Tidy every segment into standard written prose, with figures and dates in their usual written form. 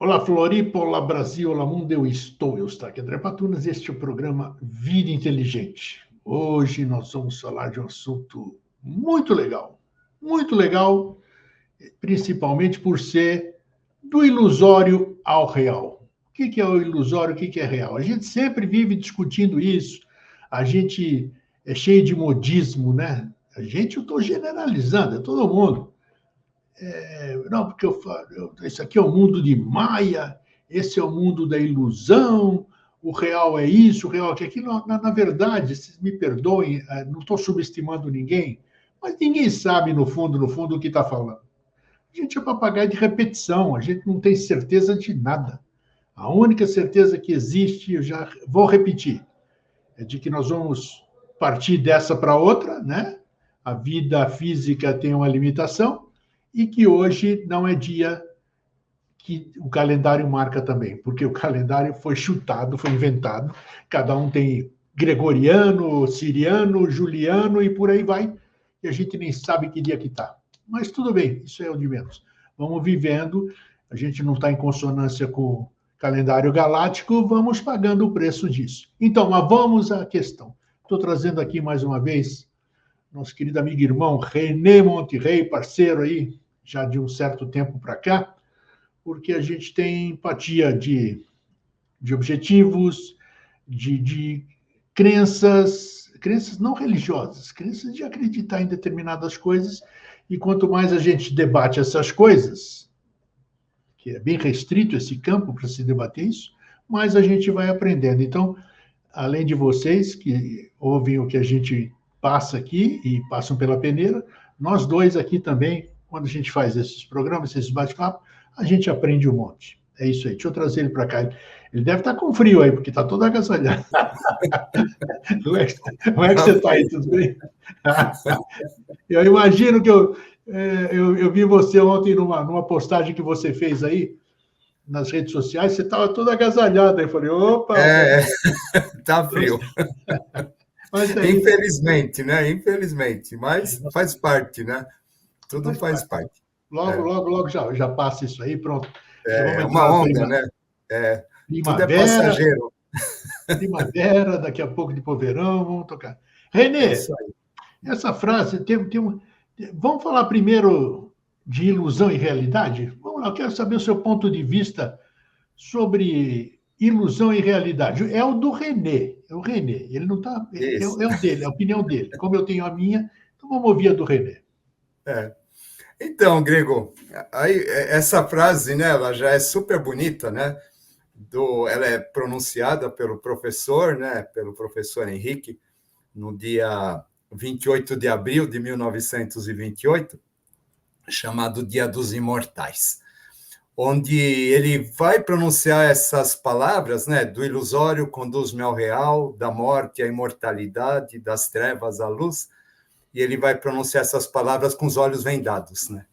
Olá, Floripa, olá, Brasil, olá, mundo, eu estou aqui, André Patunas, este é o programa Vida Inteligente. Hoje nós vamos falar de um assunto muito legal, principalmente por ser do ilusório ao real. O que é o ilusório, o que é real? A gente sempre vive discutindo isso, a gente é cheio de modismo, né? Eu estou generalizando, é todo mundo. Não, porque esse aqui é o mundo de Maia, esse é o mundo da ilusão, o real é isso, o real é aquilo. Na verdade, vocês me perdoem, não estou subestimando ninguém, mas ninguém sabe, no fundo, o que está falando. A gente é papagaio de repetição, a gente não tem certeza de nada. A única certeza que existe, eu já vou repetir, é de que nós vamos partir dessa para outra, né? A vida física tem uma limitação e que hoje não é dia que o calendário marca também, porque o calendário foi chutado, foi inventado, cada um tem gregoriano, siriano, juliano e por aí vai, e a gente nem sabe que dia que está. Mas tudo bem, isso é o de menos. Vamos vivendo, a gente não está em consonância com o calendário galáctico, vamos pagando o preço disso. Então, mas vamos à questão. Estou trazendo aqui mais uma vez nosso querido amigo e irmão René Monterrey, parceiro aí, já de um certo tempo para cá, porque a gente tem empatia de objetivos, de crenças não religiosas, crenças de acreditar em determinadas coisas, e quanto mais a gente debate essas coisas, que é bem restrito esse campo para se debater isso, mais a gente vai aprendendo. Então, além de vocês que ouvem o que a gente passa aqui e passam pela peneira, nós dois aqui também, quando a gente faz esses programas, esses bate-papo, a gente aprende um monte. É isso aí. Deixa eu trazer ele para cá. Ele deve estar com frio aí, porque está todo agasalhado. Como é que você está aí? Tudo bem? Eu imagino que eu vi você ontem numa postagem que você fez aí nas redes sociais, você estava todo agasalhado. Aí eu falei, opa! Tá frio. Mas Infelizmente, né? Infelizmente, mas faz parte, né? Tudo faz parte. Logo já passa isso aí, pronto. É uma onda, né? Tudo é passageiro. Primavera, daqui a pouco depois verão, vamos tocar. Renê, essa frase tem um. Vamos falar primeiro de ilusão e realidade? Vamos lá, eu quero saber o seu ponto de vista sobre ilusão e realidade. É o do René, é o René. Ele não está. É o dele, é a opinião dele. Como eu tenho a minha, então vamos ouvir a do René. Então, Grego, aí, essa frase, né, ela já é super bonita, né? Ela é pronunciada pelo professor, né, pelo professor Henrique, no dia 28 de abril de 1928, chamado Dia dos Imortais, onde ele vai pronunciar essas palavras, né, do ilusório conduz-me ao real, da morte à imortalidade, das trevas à luz, e ele vai pronunciar essas palavras com os olhos vendados, né?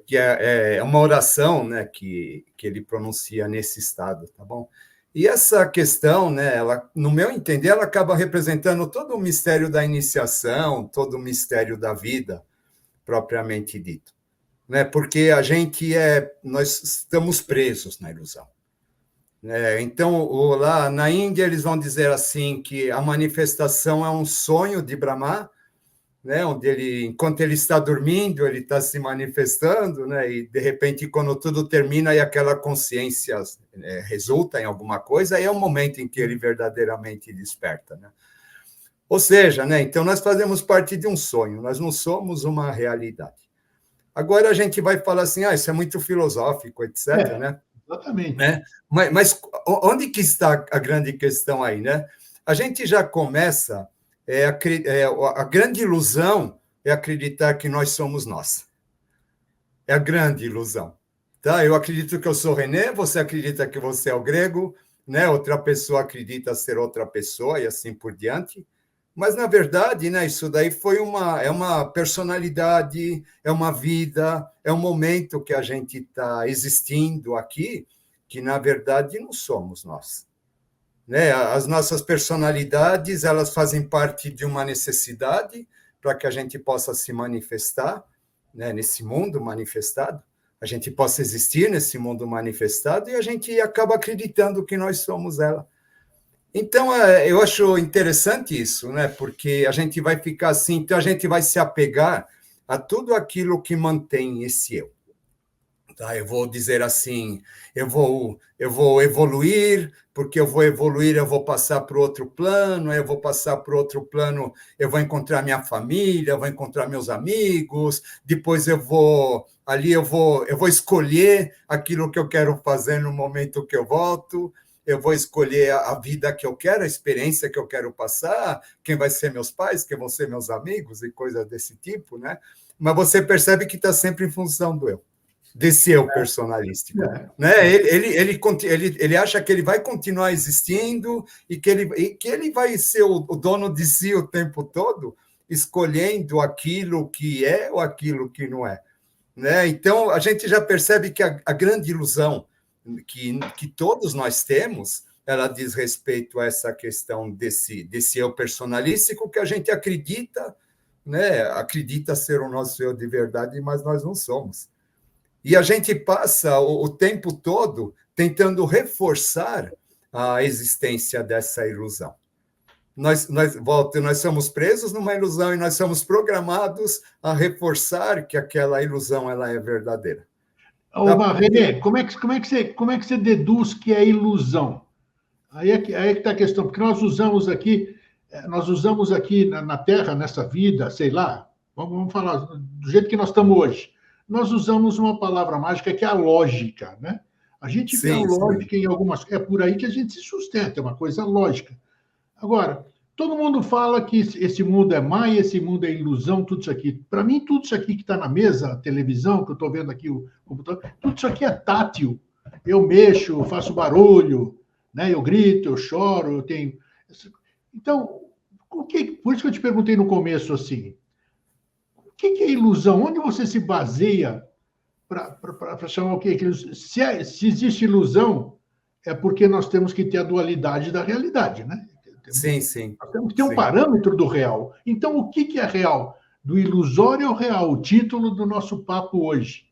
Que é uma oração, né, que ele pronuncia nesse estado, tá bom? E essa questão, né, ela, no meu entender, ela acaba representando todo o mistério da iniciação, todo o mistério da vida, propriamente dito, né? Porque nós estamos presos na ilusão. Então, lá na Índia, eles vão dizer assim que a manifestação é um sonho de Brahma, né, onde enquanto ele está dormindo, ele está se manifestando, né, e de repente, quando tudo termina e aquela consciência resulta em alguma coisa, aí é o momento em que ele verdadeiramente desperta, né? Ou seja, né, então nós fazemos parte de um sonho, nós não somos uma realidade. Agora a gente vai falar assim, isso é muito filosófico, etc., né? Exatamente. Né? Mas onde que está a grande questão aí, né? A gente já começa... a grande ilusão é acreditar que nós somos nós. É a grande ilusão. Tá? Eu acredito que eu sou René, você acredita que você é o Grego, né? Outra pessoa acredita ser outra pessoa e assim por diante. Mas, na verdade, né, isso daí é uma personalidade, é uma vida, é um momento que a gente está existindo aqui, que, na verdade, não somos nós. Né? As nossas personalidades, elas fazem parte de uma necessidade para que a gente possa se manifestar, né, nesse mundo manifestado. a gente possa existir nesse mundo manifestado e a gente acaba acreditando que nós somos ela. Então, eu acho interessante isso, né? Porque a gente vai ficar assim, então a gente vai se apegar a tudo aquilo que mantém esse eu. Tá? Eu vou dizer assim, eu vou evoluir, porque eu vou evoluir, eu vou passar para o outro plano, eu vou passar para o outro plano, eu vou encontrar minha família, eu vou encontrar meus amigos, depois eu vou escolher aquilo que eu quero fazer no momento que eu volto, eu vou escolher a vida que eu quero, a experiência que eu quero passar, quem vai ser meus pais, quem vão ser meus amigos e coisas desse tipo, né? Mas você percebe que está sempre em função do eu. Desse eu personalístico. Né? Ele acha que ele vai continuar existindo e que ele vai ser o dono de si o tempo todo, escolhendo aquilo que é ou aquilo que não é. Né? Então, a gente já percebe que a grande ilusão que todos nós temos, ela diz respeito a essa questão desse eu personalístico que a gente acredita, né? Acredita ser o nosso eu de verdade, mas nós não somos. E a gente passa o tempo todo tentando reforçar a existência dessa ilusão. Nós somos presos numa ilusão e nós somos programados a reforçar que aquela ilusão ela é verdadeira. René, como é que você deduz que é ilusão? Aí é que está a questão, porque nós usamos aqui na Terra, nessa vida, sei lá, vamos falar do jeito que nós estamos hoje. Nós usamos uma palavra mágica que é a lógica, né? A gente vê a lógica em algumas... É por aí que a gente se sustenta, é uma coisa lógica. Agora, todo mundo fala que esse mundo é maia, esse mundo é ilusão, tudo isso aqui. Para mim, tudo isso aqui que está na mesa, a televisão, que eu estou vendo aqui, o computador, tudo isso aqui é tátil. Eu mexo, faço barulho, né? Eu grito, eu choro, eu tenho... Então, por isso que eu te perguntei no começo assim, o que é ilusão? Onde você se baseia para chamar o quê? Se existe ilusão, é porque nós temos que ter a dualidade da realidade, né? Sim. Nós temos que ter um parâmetro do real. Então, o que é real? Do ilusório ao real, o título do nosso papo hoje.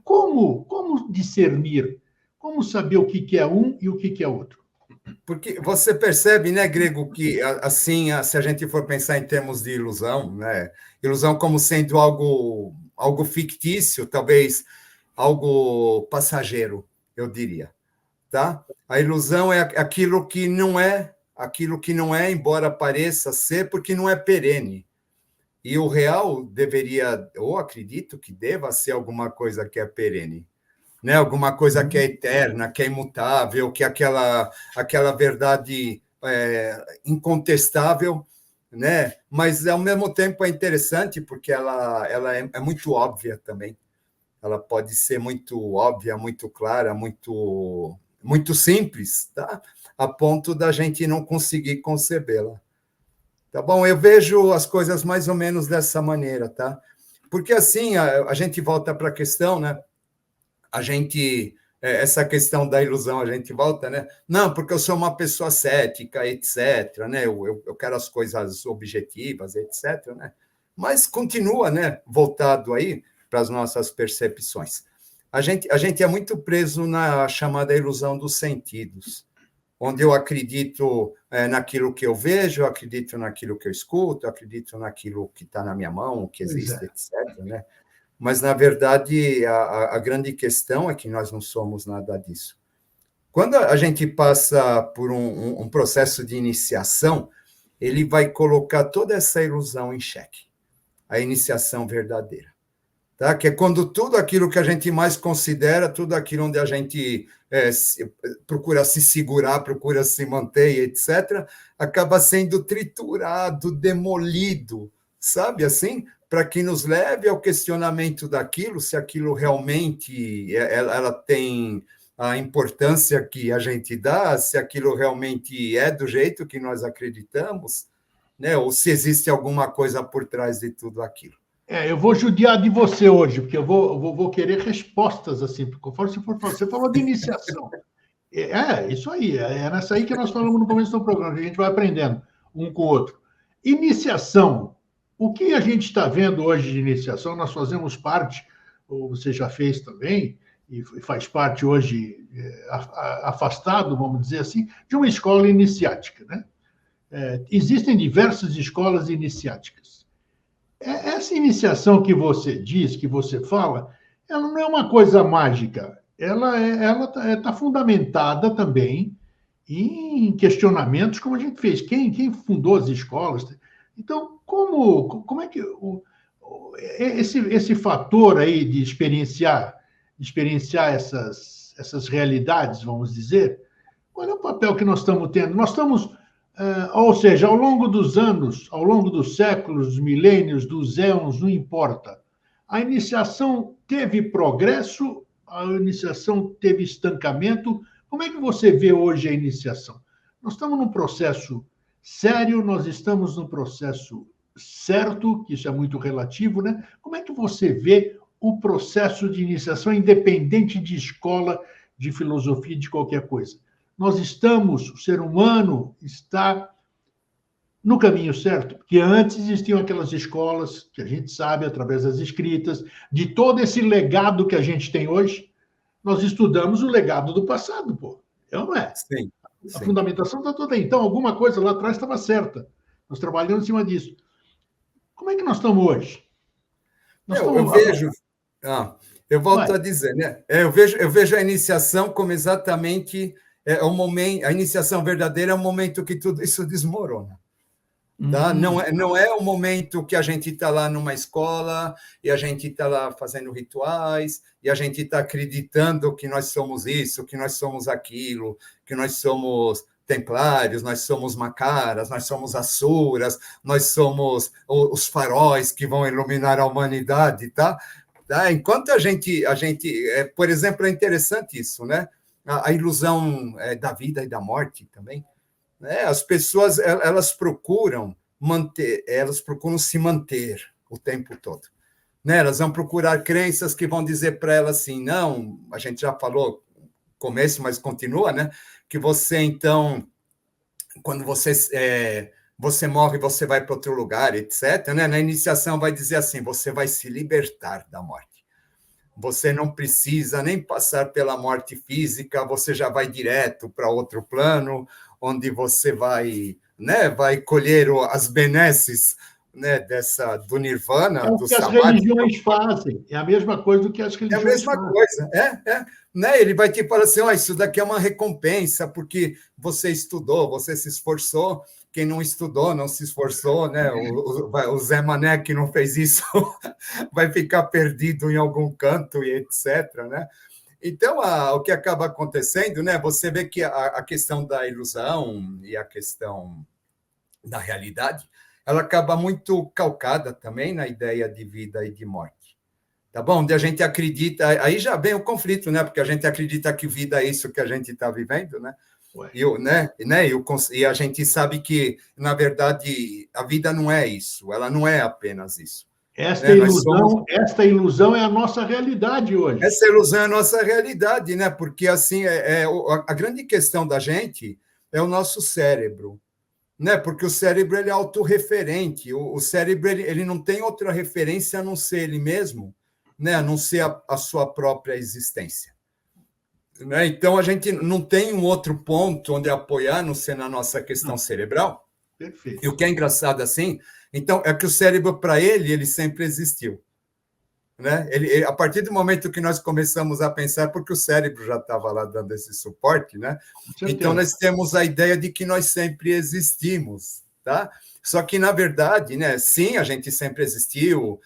Como discernir? Como saber o que é um e o que é outro? Porque você percebe, né, Grego, que assim, se a gente for pensar em termos de ilusão, né, ilusão como sendo algo fictício, talvez algo passageiro, eu diria, tá? A ilusão é aquilo que não é, embora pareça ser, porque não é perene. E o real deveria, ou acredito que deva ser alguma coisa que é perene. Né, alguma coisa que é eterna, que é imutável, que é aquela verdade incontestável, né? Mas, ao mesmo tempo, é interessante porque ela é muito óbvia também. Ela pode ser muito óbvia, muito clara, muito simples, tá? A ponto da gente não conseguir concebê-la. Tá bom? Eu vejo as coisas mais ou menos dessa maneira, tá? Porque, assim, a gente volta para a questão, né? Essa questão da ilusão, a gente volta, né? Não, porque eu sou uma pessoa cética, etc., né? Eu quero as coisas objetivas, etc., né? Mas continua, né? Voltado aí para as nossas percepções. A gente é muito preso na chamada ilusão dos sentidos, onde eu acredito naquilo que eu vejo, eu acredito naquilo que eu escuto, eu acredito naquilo que está na minha mão, que existe, etc., né? Mas, na verdade, a grande questão é que nós não somos nada disso. Quando a gente passa por um processo de iniciação, ele vai colocar toda essa ilusão em xeque, a iniciação verdadeira. Tá? Que é quando tudo aquilo que a gente mais considera, tudo aquilo onde a gente procura se segurar, procura se manter, etc., acaba sendo triturado, demolido, sabe assim? Para que nos leve ao questionamento daquilo, se aquilo realmente ela tem a importância que a gente dá, se aquilo realmente é do jeito que nós acreditamos, né? Ou se existe alguma coisa por trás de tudo aquilo. Eu vou judiar de você hoje, porque eu vou querer respostas, assim, porque você falou de iniciação. Isso aí, é nessa aí que nós falamos no começo do programa, que a gente vai aprendendo um com o outro. Iniciação. O que a gente está vendo hoje de iniciação, nós fazemos parte ou você já fez também, e faz parte hoje, afastado, vamos dizer assim, de uma escola iniciática, né? Existem diversas escolas iniciáticas. Essa iniciação que você diz, que você fala, ela não é uma coisa mágica. Ela está fundamentada também em questionamentos, como a gente fez. Quem fundou as escolas? Então, como é que esse fator aí de experienciar essas realidades, vamos dizer, qual é o papel que nós estamos tendo? Nós estamos, ou seja, ao longo dos anos, ao longo dos séculos, dos milênios, dos éons, não importa. A iniciação teve progresso, a iniciação teve estancamento. Como é que você vê hoje a iniciação? Nós estamos num processo sério, nós estamos num processo certo, que isso é muito relativo, né? Como é que você vê o processo de iniciação, independente de escola, de filosofia, de qualquer coisa? Nós estamos, o ser humano está no caminho certo, porque antes existiam aquelas escolas que a gente sabe, através das escritas, de todo esse legado que a gente tem hoje, nós estudamos o legado do passado, pô. É ou não é? Sim, A sim. fundamentação está toda aí. Então, alguma coisa lá atrás estava certa. Nós trabalhamos em cima disso. Como é que nós estamos hoje? Nós Eu estamos. vejo, eu volto Vai. a dizer, né? Eu vejo a iniciação como exatamente o momento, a iniciação verdadeira é o momento que tudo isso desmorona. Tá? Não é o momento que a gente está lá numa escola e a gente está lá fazendo rituais e a gente está acreditando que nós somos isso, que nós somos aquilo, que nós somos templários, nós somos macaras, nós somos asuras, nós somos os faróis que vão iluminar a humanidade, tá? Enquanto por exemplo, é interessante isso, né? A ilusão da vida e da morte também. As pessoas elas procuram se manter o tempo todo. Elas vão procurar crenças que vão dizer para elas assim, não, a gente já falou no começo, mas continua, né? Que você, então, quando você morre, você vai para outro lugar, etc. Né? Na iniciação vai dizer assim, você vai se libertar da morte. Você não precisa nem passar pela morte física, você já vai direto para outro plano, onde você vai, né, vai colher as benesses, né, do É nirvana, o do que as samadhi. religiões fazem. É a mesma coisa do que as É a religiões mesma fazem. coisa, né? Ele vai te falar assim, isso daqui é uma recompensa, porque você estudou, você se esforçou, quem não estudou, não se esforçou, né? O Zé Mané que não fez isso vai ficar perdido em algum canto e etc, né? Então, o que acaba acontecendo, né? Você vê que a questão da ilusão e a questão da realidade, ela acaba muito calcada também na ideia de vida e de morte. Tá bom? Onde a gente acredita, aí já vem o conflito, né? Porque a gente acredita que vida é isso que a gente está vivendo, né? E a gente sabe que, na verdade, a vida não é isso, ela não é apenas isso. Esta Né? esta ilusão é a nossa realidade hoje. Essa ilusão é a nossa realidade, né? Porque assim a grande questão da gente é o nosso cérebro, né? Porque o cérebro ele é autorreferente, o cérebro ele não tem outra referência a não ser ele mesmo, né? A não ser a sua própria existência. Né? Então a gente não tem um outro ponto onde apoiar, a não ser na nossa questão cerebral. Perfeito. E o que é engraçado assim, então é que o cérebro para ele sempre existiu. Né? A partir do momento que nós começamos a pensar, porque o cérebro já estava lá dando esse suporte, né? Então nós temos a ideia de que nós sempre existimos, tá? Só que na verdade, né? Sim, a gente sempre existiu.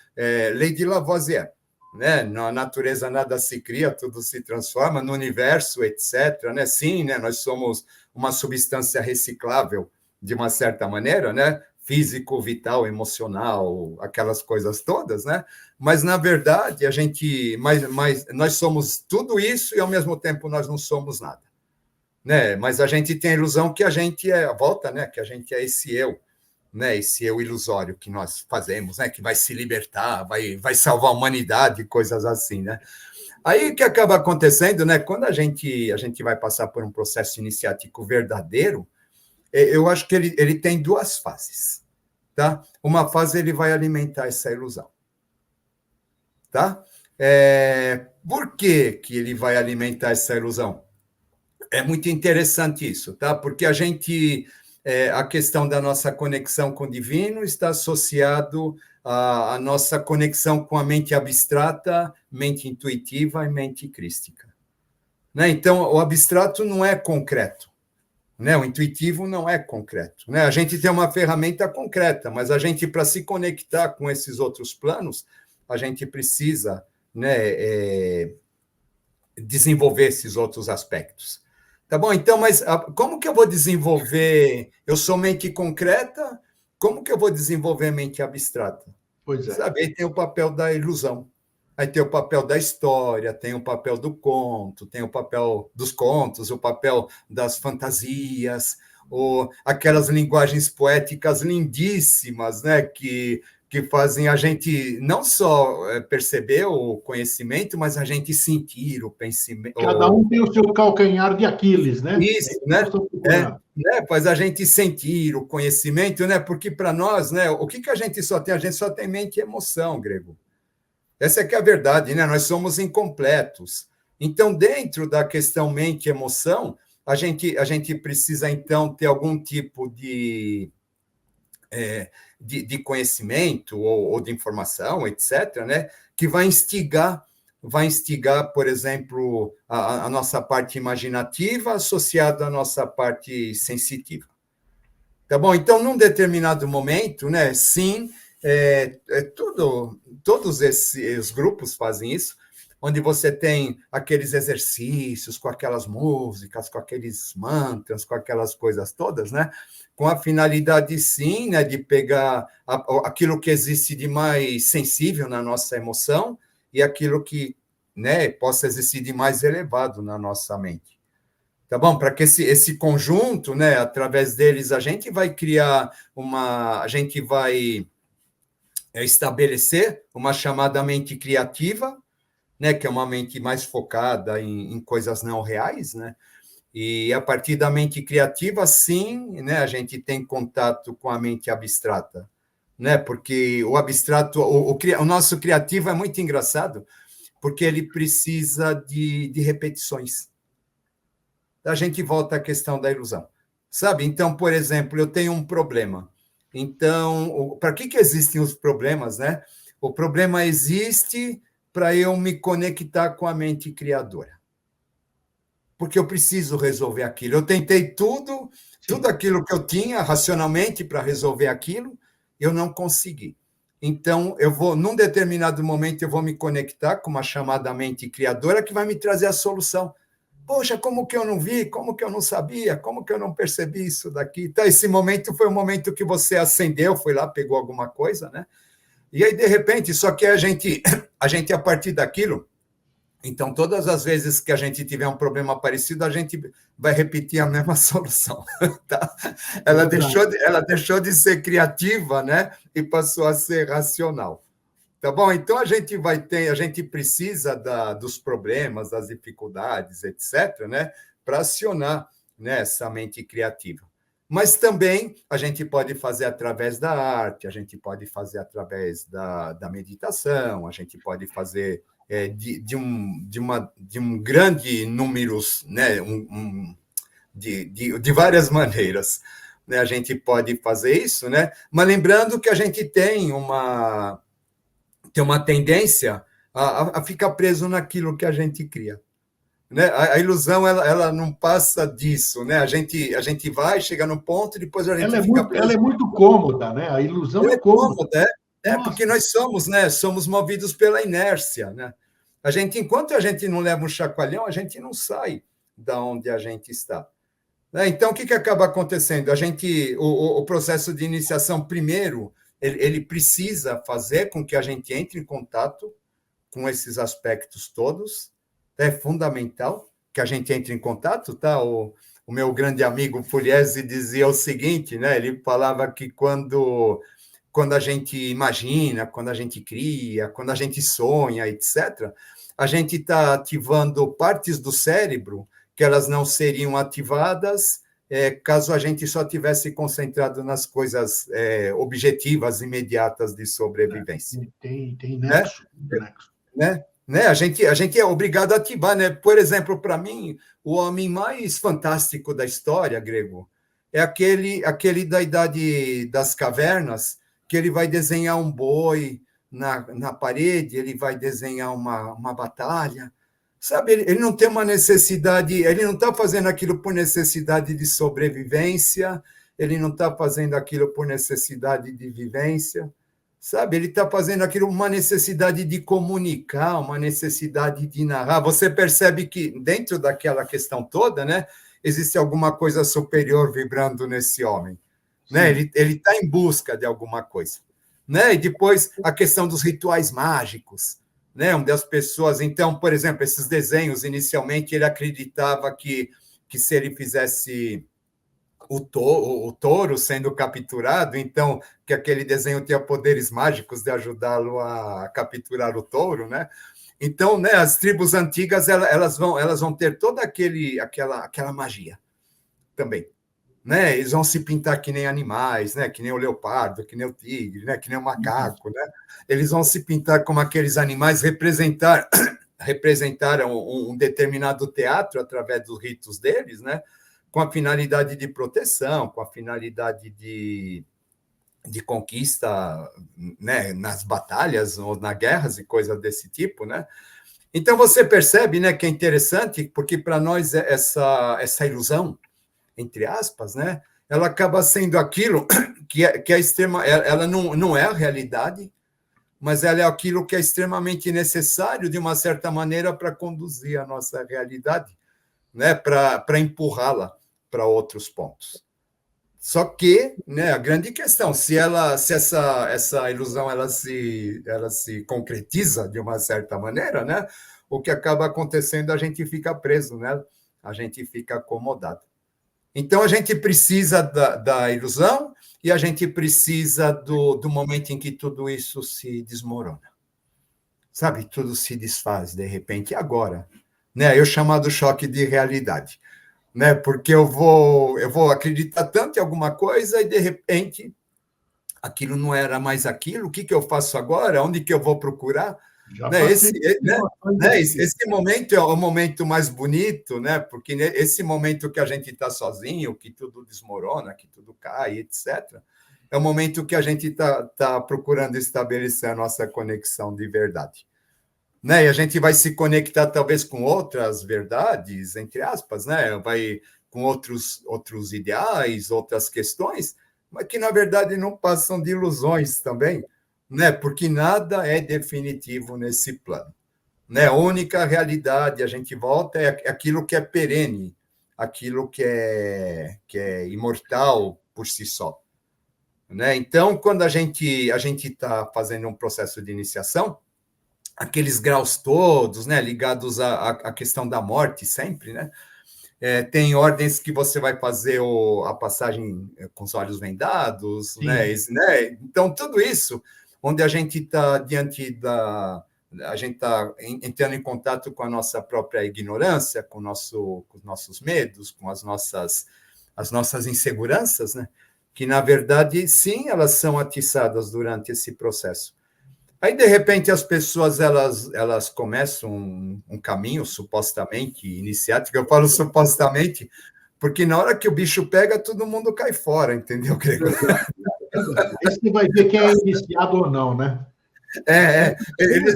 Lei de Lavoisier, né? Na natureza nada se cria, tudo se transforma. No universo, etc. Né? Sim, né? Nós somos uma substância reciclável de uma certa maneira, né? Físico, vital, emocional, aquelas coisas todas, né? Mas, na verdade, nós somos tudo isso e, ao mesmo tempo, nós não somos nada. Né? Mas a gente tem a ilusão que a gente né? Que a gente é esse eu, né? Esse eu ilusório que nós fazemos, né? Que vai se libertar, vai salvar a humanidade, coisas assim, né? Aí, o que acaba acontecendo, né? Quando a gente vai passar por um processo iniciático verdadeiro, eu acho que ele tem duas fases, tá? Uma fase ele vai alimentar essa ilusão, tá? Por que que ele vai alimentar essa ilusão? É muito interessante isso, tá? Porque a questão da nossa conexão com o divino está associado à nossa conexão com a mente abstrata, mente intuitiva e mente crística. Né? Então, o abstrato não é concreto, né? O intuitivo não é concreto. Né? A gente tem uma ferramenta concreta, mas a gente, para se conectar com esses outros planos, a gente precisa, né, desenvolver esses outros aspectos. Tá bom? Então, mas como que eu vou desenvolver? Eu sou mente concreta, como que eu vou desenvolver mente abstrata? Pois é. Sabe? Aí tem o papel da ilusão. Aí tem o papel da história, tem o papel do conto, tem o papel dos contos, o papel das fantasias, ou aquelas linguagens poéticas lindíssimas, né, que fazem a gente não só perceber o conhecimento, mas a gente sentir o pensamento. Cada um tem o seu calcanhar de Aquiles, né? Isso, né? Faz a gente sentir o conhecimento, né? Porque para nós, né, o que a gente só tem? A gente só tem mente e emoção, Grego. Essa é que é a verdade, né? Nós somos incompletos. Então, dentro da questão mente e emoção, a gente precisa, então, ter algum tipo de conhecimento ou de informação, etc., né? Que vai instigar, por exemplo, a nossa parte imaginativa associada à nossa parte sensitiva. Tá bom? Então, num determinado momento, né? Sim, todos esses grupos fazem isso, onde você tem aqueles exercícios com aquelas músicas, com aqueles mantras, com aquelas coisas todas, né? Com a finalidade, sim, né, de pegar aquilo que existe de mais sensível na nossa emoção e aquilo que, né, possa existir de mais elevado na nossa mente. Tá bom? Para que esse conjunto, né, através deles, a gente vai criar a gente vai estabelecer uma chamada mente criativa, né, que é uma mente mais focada em coisas não reais, né? E a partir da mente criativa, sim, né, a gente tem contato com a mente abstrata, né? Porque o abstrato, o nosso criativo é muito engraçado, porque ele precisa de repetições. A gente volta à questão da ilusão, sabe? Então, por exemplo, eu tenho um problema. Então, para que existem os problemas, né? O problema existe para eu me conectar com a mente criadora. Porque eu preciso resolver aquilo. Eu tentei tudo aquilo que eu tinha racionalmente para resolver aquilo, eu não consegui. Então, num determinado momento, eu vou me conectar com uma chamada mente criadora que vai me trazer a solução. Poxa, como que eu não vi? Como que eu não sabia? Como que eu não percebi isso daqui? Então, esse momento foi o momento que você acendeu, foi lá, pegou alguma coisa, né? E aí, de repente, só que a gente, a partir daquilo, então, todas as vezes que a gente tiver um problema parecido, a gente vai repetir a mesma solução. Tá? Ela deixou de ser criativa, né? E passou a ser racional. Tá bom? Então, a gente precisa dos problemas, das dificuldades, etc., né? Para acionar, né, essa mente criativa. Mas também a gente pode fazer através da arte, a gente pode fazer através da meditação, a gente pode fazer de um grande número, né, de várias maneiras. Né? A gente pode fazer isso, né? Mas lembrando que a gente tem uma tendência a ficar preso naquilo que a gente cria. Né? A ilusão ela não passa disso, né? A gente vai, chega no ponto e depois a gente fica preso. Ela é muito cômoda, né? A ilusão é cômoda. Porque nós somos, né? Somos movidos pela inércia, né? Enquanto a gente não leva um chacoalhão, a gente não sai da onde a gente está. Né? Então, o que acaba acontecendo? O processo de iniciação, primeiro, ele precisa fazer com que a gente entre em contato com esses aspectos todos. É fundamental que a gente entre em contato, tá? O meu grande amigo Pugliese dizia o seguinte, né? Ele falava que quando a gente imagina, quando a gente cria, quando a gente sonha, etc., a gente está ativando partes do cérebro que elas não seriam ativadas caso a gente só tivesse concentrado nas coisas objetivas, imediatas de sobrevivência. Tem nexo. Né? né? A gente é obrigado a ativar, né? Por exemplo, para mim, o homem mais fantástico da história, Grego, é aquele da idade das cavernas, que ele vai desenhar um boi na parede, ele vai desenhar uma batalha, sabe? Ele não tem uma necessidade, ele não está fazendo aquilo por necessidade de sobrevivência, ele não está fazendo aquilo por necessidade de vivência, sabe? Ele está fazendo aquilo uma necessidade de comunicar, uma necessidade de narrar. Você percebe que dentro daquela questão toda, né, existe alguma coisa superior vibrando nesse homem, né? Ele está em busca de alguma coisa, né? E depois a questão dos rituais mágicos, né? Onde as pessoas, então, por exemplo, esses desenhos inicialmente ele acreditava que se ele fizesse o touro sendo capturado, então, que aquele desenho tinha poderes mágicos de ajudá-lo a capturar o touro, né? Então, né, as tribos antigas, elas vão ter toda aquela magia também, né? Eles vão se pintar que nem animais, né? Que nem o leopardo, que nem o tigre, né? Que nem o macaco, né? Eles vão se pintar como aqueles animais, representaram um determinado teatro através dos ritos deles, né? Com a finalidade de proteção, com a finalidade de conquista, né, nas batalhas ou nas guerras e coisas desse tipo, né? Então você percebe, né, que é interessante, porque para nós essa ilusão, entre aspas, né, ela acaba sendo aquilo que é extrema, ela não é a realidade, mas ela é aquilo que é extremamente necessário de uma certa maneira para conduzir a nossa realidade, né, para empurrá-la para outros pontos. Só que, né, a grande questão, se essa ilusão ela se concretiza de uma certa maneira, né, o que acaba acontecendo, a gente fica preso nela, a gente fica acomodado. Então, a gente precisa da ilusão e a gente precisa do momento em que tudo isso se desmorona. Sabe? Tudo se desfaz, de repente, agora. Né? Eu chamo do choque de realidade. Né? Porque eu vou acreditar tanto em alguma coisa e, de repente, aquilo não era mais aquilo. O que eu faço agora? Onde que eu vou procurar? Já Né? passei Esse momento é o momento mais bonito, né? Porque esse momento que a gente está sozinho, que tudo desmorona, que tudo cai, etc., é o momento que a gente tá procurando estabelecer a nossa conexão de verdade. Né? E a gente vai se conectar talvez com outras verdades, entre aspas, né? Vai com outros ideais, outras questões, mas que, na verdade, não passam de ilusões também, né? Porque nada é definitivo nesse plano. Né? A única realidade, a gente volta, é aquilo que é perene, aquilo que é imortal por si só. Né? Então, quando a gente está fazendo um processo de iniciação, aqueles graus todos, né, ligados à questão da morte sempre, né? Tem ordens que você vai fazer a passagem com os olhos vendados, né? Então, tudo isso, onde a gente está a gente está entrando em contato com a nossa própria ignorância, com os nossos medos, com as nossas inseguranças, né? Que, na verdade, sim, elas são atiçadas durante esse processo. Aí, de repente, as pessoas elas começam um caminho supostamente iniciático. Eu falo supostamente, porque na hora que o bicho pega, todo mundo cai fora, entendeu, Gregor? Aí você vai ver quem é iniciado ou não, né?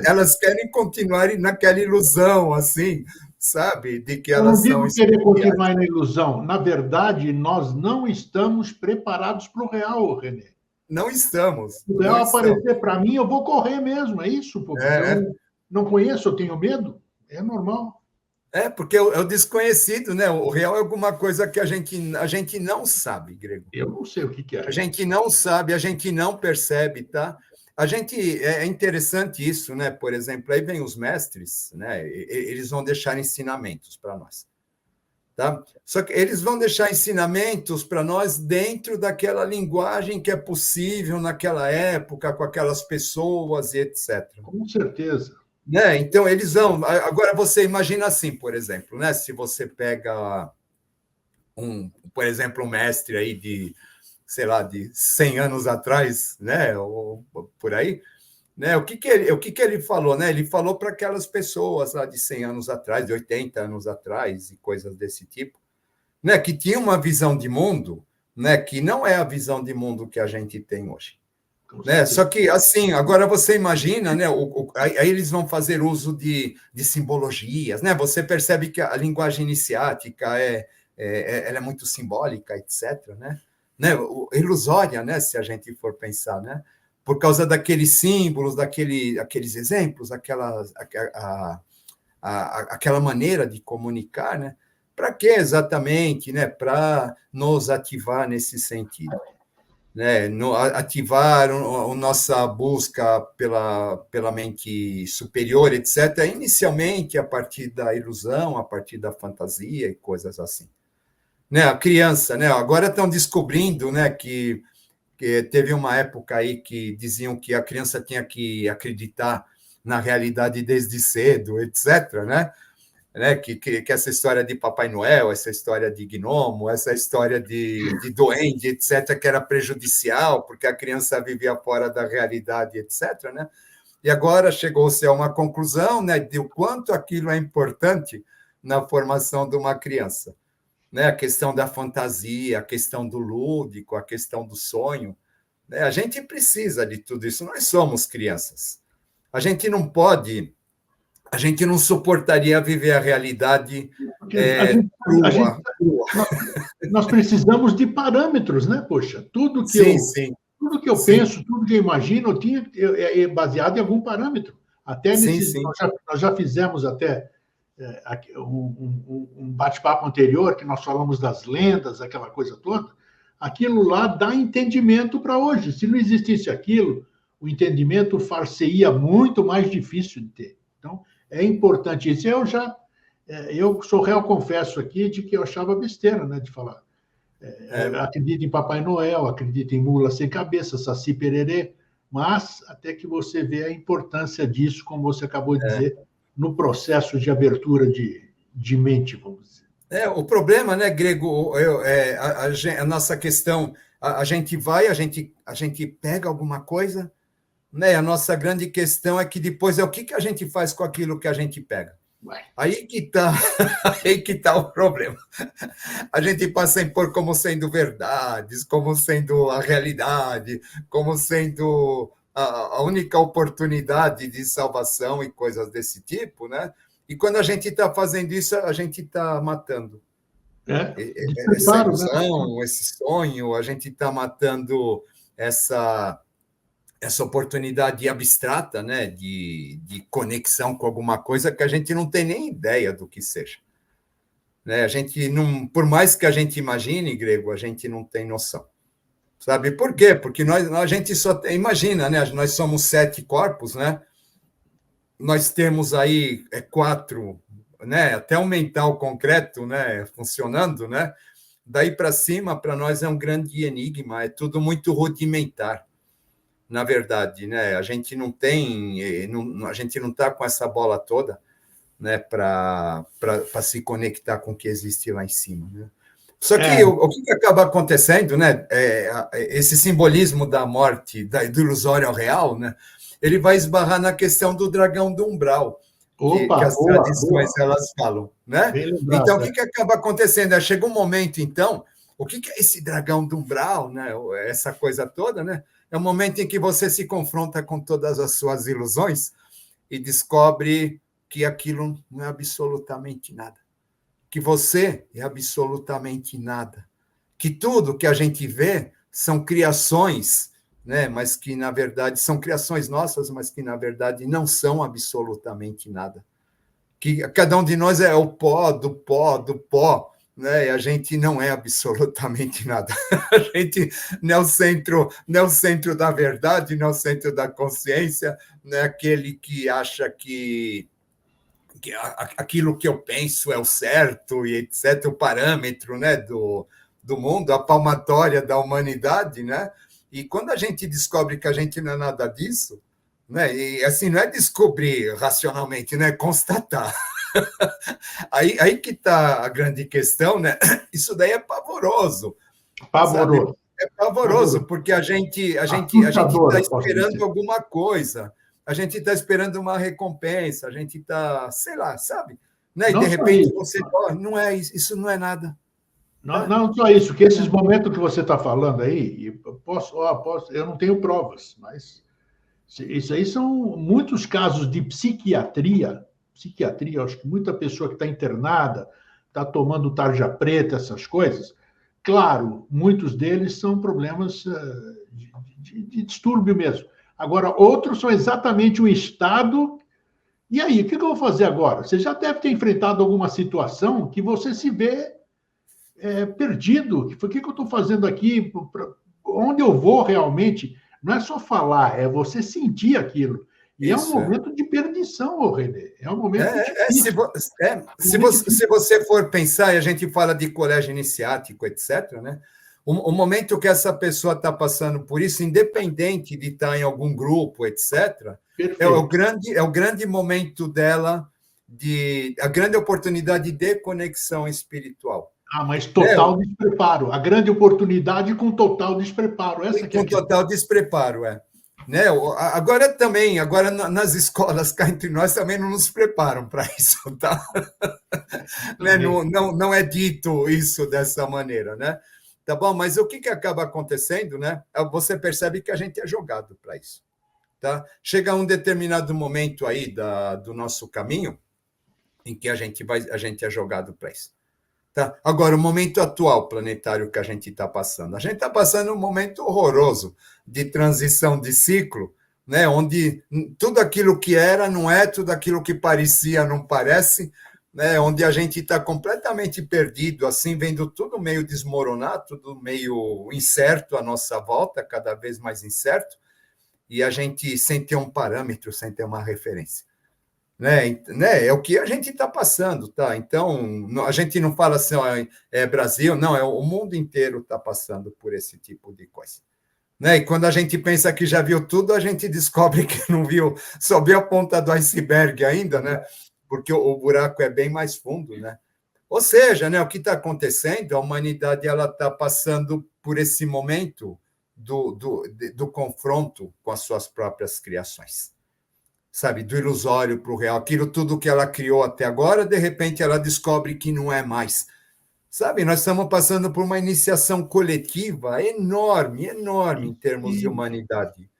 Elas querem continuar naquela ilusão, assim, sabe? De que Eu não elas são digo querer especiais. continuar na ilusão. Na verdade, nós não estamos preparados para o real, René. Não estamos. Se o real aparecer para mim, eu vou correr mesmo. É isso, pô. Eu não conheço, eu tenho medo. É normal. Porque é o desconhecido, né? O real é alguma coisa que a gente não sabe, Grego. Eu não sei o que é. A gente não sabe, a gente não percebe, tá? É interessante isso, né? Por exemplo, aí vem os mestres, né? Eles vão deixar ensinamentos para nós, tá? Só que eles vão deixar ensinamentos para nós dentro daquela linguagem que é possível naquela época, com aquelas pessoas e etc. Com certeza. Né? Então, eles vão... Agora, você imagina assim, por exemplo, né? Se você pega por exemplo, um mestre aí de, sei lá, de 100 anos atrás, né? Ou por aí, né? O que ele falou, né? Ele falou para aquelas pessoas lá de 100 anos atrás, de 80 anos atrás, e coisas desse tipo, né? Que tinham uma visão de mundo, né? Que não é a visão de mundo que a gente tem hoje. Né? Só que, assim, agora você imagina, né? Aí eles vão fazer uso de simbologias, né? Você percebe que a linguagem iniciática ela é muito simbólica, etc., né? Ilusória, né? Se a gente for pensar, né? Por causa daqueles símbolos, aqueles exemplos, aquela maneira de comunicar, né? Para que exatamente, né? Para nos ativar nesse sentido, né? Ativar a nossa busca pela mente superior, etc., inicialmente a partir da ilusão, a partir da fantasia e coisas assim. Né? A criança, né? Agora estão descobrindo, né, que teve uma época aí que diziam que a criança tinha que acreditar na realidade desde cedo, etc., né? Que essa história de Papai Noel, essa história de gnomo, essa história de duende, etc., que era prejudicial, porque a criança vivia fora da realidade, etc., né? E agora chegou-se a uma conclusão, né, de o quanto aquilo é importante na formação de uma criança, né? A questão da fantasia, a questão do lúdico, a questão do sonho, né? A gente precisa de tudo isso, nós somos crianças. A gente não suportaria viver a realidade crua. Nós precisamos de parâmetros, né? Poxa, tudo que eu penso, tudo que eu imagino, é baseado em algum parâmetro. Até nós já fizemos até um bate-papo anterior, que nós falamos das lendas, aquela coisa toda. Aquilo lá dá entendimento para hoje. Se não existisse aquilo, o entendimento far-se-ia muito mais difícil de ter. Então, é importante isso. Eu sou réu, confesso aqui, de que eu achava besteira, né, de falar. Acredito em Papai Noel, acredito em mula sem cabeça, saci pererê, mas até que você vê a importância disso, como você acabou de dizer, no processo de abertura de mente, vamos dizer. O problema, né, Grego, a nossa questão, a gente pega alguma coisa, né? A nossa grande questão é que depois o que a gente faz com aquilo que a gente pega. Aí que tá o problema. A gente passa a impor como sendo verdades, como sendo a realidade, como sendo a única oportunidade de salvação e coisas desse tipo, né? E quando a gente está fazendo isso, a gente está matando essa ilusão, esse sonho, a gente está matando essa oportunidade abstrata, né, de conexão com alguma coisa que a gente não tem nem ideia do que seja. Né? A gente não, por mais que a gente imagine, Grego, a gente não tem noção. Sabe por quê? Porque a gente só imagina, né? Nós somos 7 corpos, né? Nós temos aí 4, né? Até um mental concreto, né? Funcionando, né? Daí para cima, para nós é um grande enigma, é tudo muito rudimentar. Na verdade, né? A gente não tem, a gente não está com essa bola toda, né? Para se conectar com o que existe lá em cima, né? Só que o que acaba acontecendo, né? Esse simbolismo da morte, do ilusório ao real, né? Ele vai esbarrar na questão do dragão do umbral, que as tradições elas falam, né? Então, o que acaba acontecendo? Chega um momento, então, o que é esse dragão do umbral, né? Essa coisa toda, né? É um momento em que você se confronta com todas as suas ilusões e descobre que aquilo não é absolutamente nada. Que você é absolutamente nada. Que tudo que a gente vê são criações, né? Mas que, na verdade, são criações nossas, mas que, na verdade, não são absolutamente nada. Que cada um de nós é o pó do pó do pó, né? E a gente não é absolutamente nada. A gente não é o centro da verdade, não é o centro da consciência, não é aquele que acha que aquilo que eu penso é o certo, e etc., o parâmetro, né, do mundo, a palmatória da humanidade, né? E quando a gente descobre que a gente não é nada disso, né? E assim, não é descobrir racionalmente, né? Constatar. Aí que está a grande questão, né? Isso daí é pavoroso. Pavoroso. Sabe? É pavoroso, porque a gente está esperando alguma coisa, a gente está esperando uma recompensa, a gente está, sei lá, sabe? Né? E Não de só repente isso. você, oh, não é isso, isso não é nada. Não, não só isso, que esses momentos que você está falando aí, eu não tenho provas, mas isso aí são muitos casos de psiquiatria. Psiquiatria, acho que muita pessoa que está internada, está tomando tarja preta, essas coisas. Claro, muitos deles são problemas de distúrbio mesmo. Agora, outros são exatamente o estado. E aí, o que eu vou fazer agora? Você já deve ter enfrentado alguma situação que você se vê perdido. O que eu estou fazendo aqui? Onde eu vou realmente? Não é só falar, é você sentir aquilo. E é um Isso, momento de perdição, ô Renê. É um momento se, difícil. se você for pensar, e a gente fala de colégio iniciático, etc., né? O momento que essa pessoa está passando por isso, independente de estar em algum grupo, etc., é o grande momento dela, a grande oportunidade de conexão espiritual. Ah, mas total despreparo. A grande oportunidade com total despreparo. Essa que é a questão. Total despreparo, Né? Agora nas escolas cá entre nós também não nos preparam para isso, tá? Né? Não é dito isso dessa maneira, né? Tá bom? Mas o que acaba acontecendo, né? Você percebe que a gente é jogado para isso, tá? Chega um determinado momento aí do nosso caminho em que a gente é jogado para isso. Tá? Agora, o momento atual planetário que a gente está passando. A gente está passando um momento horroroso de transição de ciclo, né? Onde tudo aquilo que era não é, tudo aquilo que parecia não parece, né? Onde a gente está completamente perdido, assim, vendo tudo meio desmoronar, tudo meio incerto à nossa volta, cada vez mais incerto, e a gente sem ter um parâmetro, sem ter uma referência. Né? É o que a gente está passando, tá? Então, a gente não fala assim, ó, é Brasil, não, o mundo inteiro está passando por esse tipo de coisa. Né? E quando a gente pensa que já viu tudo, a gente descobre que não viu, só viu a ponta do iceberg ainda, né? Porque o buraco é bem mais fundo, né? Ou seja, né, o que está acontecendo, a humanidade ela está passando por esse momento do confronto com as suas próprias criações. Sabe, do ilusório para o real, aquilo tudo que ela criou até agora, de repente ela descobre que não é mais. Sabe, nós estamos passando por uma iniciação coletiva enorme em termos de humanidade.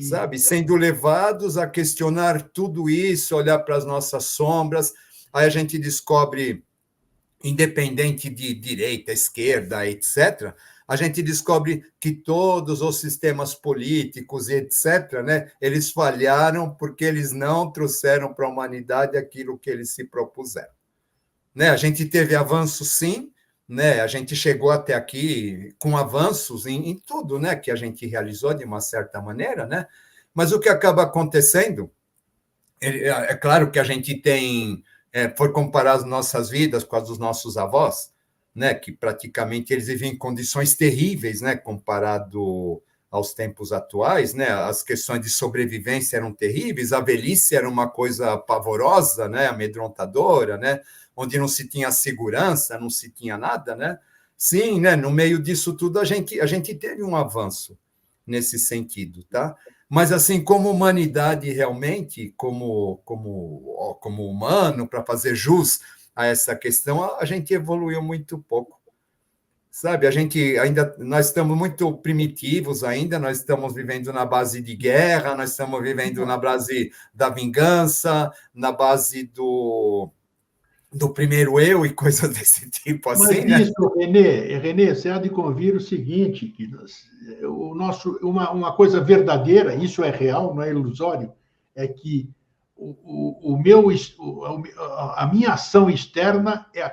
Sabe, sendo levados a questionar tudo isso, olhar para as nossas sombras, aí a gente descobre, independente de direita, esquerda, etc., a gente descobre que todos os sistemas políticos, etc., né, eles falharam porque eles não trouxeram para a humanidade aquilo que eles se propuseram. Né? A gente teve avanços, sim, né? A gente chegou até aqui com avanços em tudo, né, que a gente realizou de uma certa maneira, né? Mas o que acaba acontecendo, é claro que a gente tem, for comparar as nossas vidas com as dos nossos avós, né, que praticamente eles vivem em condições terríveis, né, comparado aos tempos atuais, né, as questões de sobrevivência eram terríveis, a velhice era uma coisa pavorosa, né, amedrontadora, né, onde não se tinha segurança, não se tinha nada, né? Sim, né, no meio disso tudo a gente teve um avanço nesse sentido, tá? Mas assim, como humanidade realmente, como humano, para fazer jus a essa questão, a gente evoluiu muito pouco. Sabe, nós estamos muito primitivos ainda, nós estamos vivendo na base de guerra, nós estamos vivendo na base da vingança, na base do primeiro eu e coisas desse tipo assim, Mas né? isso, Renê, você há de convir o seguinte, que uma coisa verdadeira, isso é real, não é ilusório, é que a minha ação externa é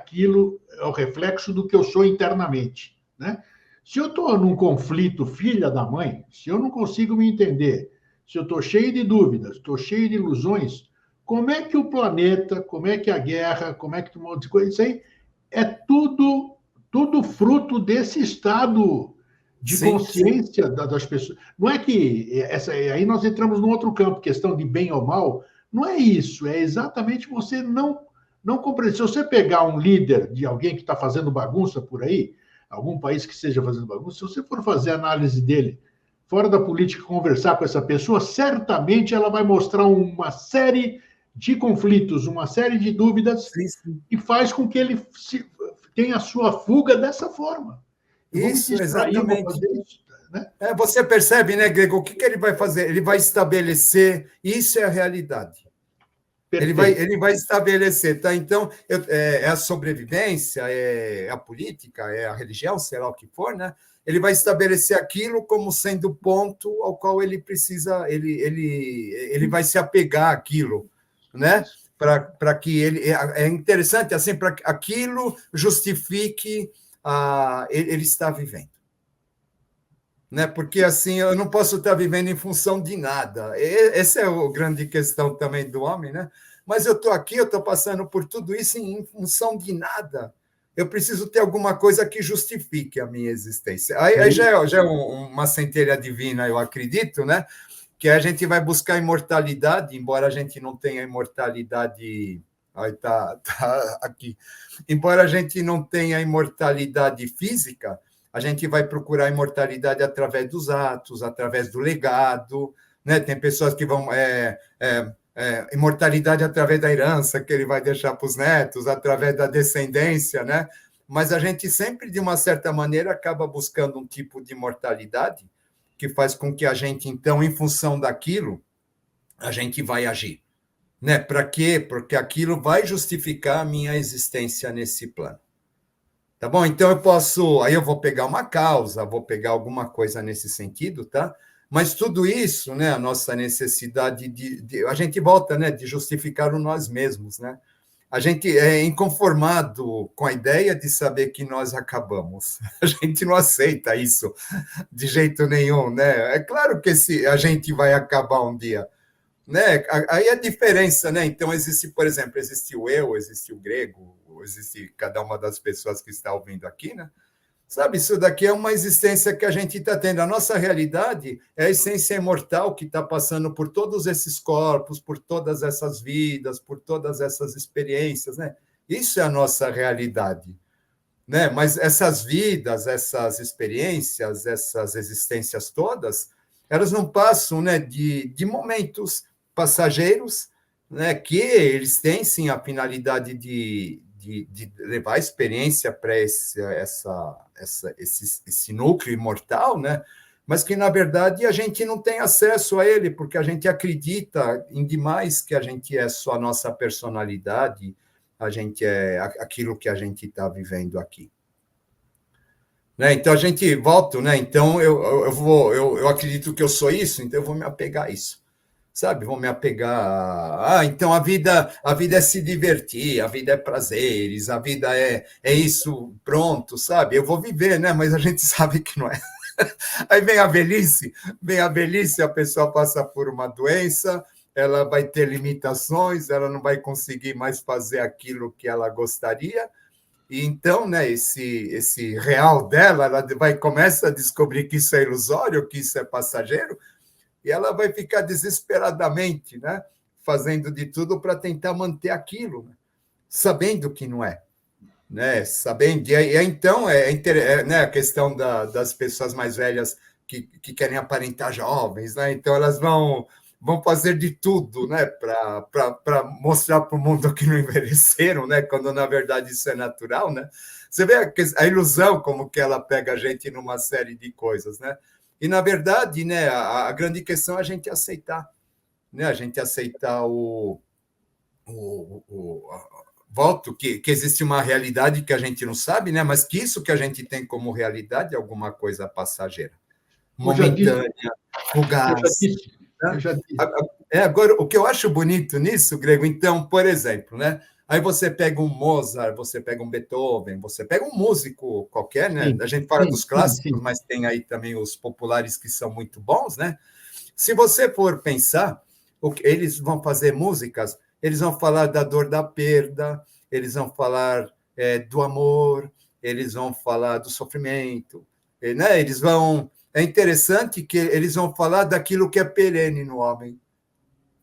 o reflexo do que eu sou internamente. Né? Se eu estou num conflito filha da mãe, se eu não consigo me entender, se eu estou cheio de dúvidas, estou cheio de ilusões, como é que o planeta, como é que a guerra, como é que um monte de coisa, isso aí é tudo fruto desse estado de consciência das pessoas. Não é que aí nós entramos num outro campo, questão de bem ou mal. Não é isso, é exatamente você não compreender. Se você pegar um líder de alguém que está fazendo bagunça por aí, algum país que esteja fazendo bagunça, se você for fazer a análise dele, fora da política, conversar com essa pessoa, certamente ela vai mostrar uma série de conflitos, uma série de dúvidas, Sim, sim. e faz com que ele tenha a sua fuga dessa forma. Eu vou me Isso, distrair, vou exatamente. fazer isso. Né? Você percebe, né, Grego? O que ele vai fazer? Ele vai estabelecer, isso é a realidade. Ele vai estabelecer, tá? Então, é a sobrevivência, é a política, é a religião, sei lá o que for, né? Ele vai estabelecer aquilo como sendo o ponto ao qual ele precisa, ele vai se apegar àquilo, né? Para que ele. É interessante, assim, para que aquilo justifique ele estar vivendo. Né? Porque assim eu não posso estar vivendo em função de nada. Essa é a grande questão também do homem, né? Mas eu estou aqui, eu estou passando por tudo isso em função de nada. Eu preciso ter alguma coisa que justifique a minha existência. Aí já é uma centelha divina, eu acredito, né? Que a gente vai buscar imortalidade, embora a gente não tenha imortalidade. Aí tá aqui. Embora a gente não tenha imortalidade física, a gente vai procurar imortalidade através dos atos, através do legado, né? Tem pessoas que vão imortalidade através da herança que ele vai deixar para os netos, através da descendência, né? Mas a gente sempre, de uma certa maneira, acaba buscando um tipo de imortalidade que faz com que a gente, então, em função daquilo, a gente vai agir. Né? Para quê? Porque aquilo vai justificar a minha existência nesse plano. Tá bom? Então eu posso, aí eu vou pegar uma causa, vou pegar alguma coisa nesse sentido, tá? Mas tudo isso, né, a nossa necessidade a gente volta, né, de justificar o nós mesmos, né? A gente é inconformado com a ideia de saber que nós acabamos. A gente não aceita isso de jeito nenhum, né? É claro que a gente vai acabar um dia, né? Aí a diferença, né? Então existe, por exemplo, existe o eu, existe o grego, existe cada uma das pessoas que está ouvindo aqui, né? Sabe, isso daqui é uma existência que a gente está tendo. A nossa realidade é a essência imortal que está passando por todos esses corpos, por todas essas vidas, por todas essas experiências, né? Isso é a nossa realidade, né? Mas essas vidas, essas experiências, essas existências todas, elas não passam, né, de momentos passageiros, né, que eles têm, sim, a finalidade de levar a experiência para esse núcleo imortal, né? Mas que, na verdade, a gente não tem acesso a ele, porque a gente acredita em demais que a gente é só a nossa personalidade, a gente é aquilo que a gente está vivendo aqui. Né? Então, a gente volta, né? Então, eu acredito que eu sou isso, então eu vou me apegar a isso. Sabe, vão me apegar. Então a vida é se divertir, a vida é prazeres, a vida é isso, pronto, sabe? Eu vou viver, né? Mas a gente sabe que não é. Aí vem a velhice, a pessoa passa por uma doença, ela vai ter limitações, ela não vai conseguir mais fazer aquilo que ela gostaria. E então, né, esse real dela, ela começa a descobrir que isso é ilusório, que isso é passageiro, e ela vai ficar desesperadamente, né, fazendo de tudo para tentar manter aquilo, né, sabendo que não é. Né, sabendo, então né, a questão das pessoas mais velhas que querem aparentar jovens, né, então elas vão fazer de tudo, né, para mostrar para o mundo que não envelheceram, né, quando na verdade isso é natural, né. Você vê a ilusão como que ela pega a gente numa série de coisas, né. E, na verdade, né, a grande questão é a gente aceitar, né? A gente aceitar volto, que existe uma realidade que a gente não sabe, né? Mas que isso que a gente tem como realidade é alguma coisa passageira, momentânea, fugaz. Eu já disse. Agora, o que eu acho bonito nisso, Grego, então, por exemplo, né? Aí você pega um Mozart, você pega um Beethoven, você pega um músico qualquer, né? A gente fala dos clássicos, mas tem aí também os populares que são muito bons, né? Se você for pensar, eles vão fazer músicas, eles vão falar da dor da perda, eles vão falar do amor, eles vão falar do sofrimento, né? Eles vão. É interessante que eles vão falar daquilo que é perene no homem,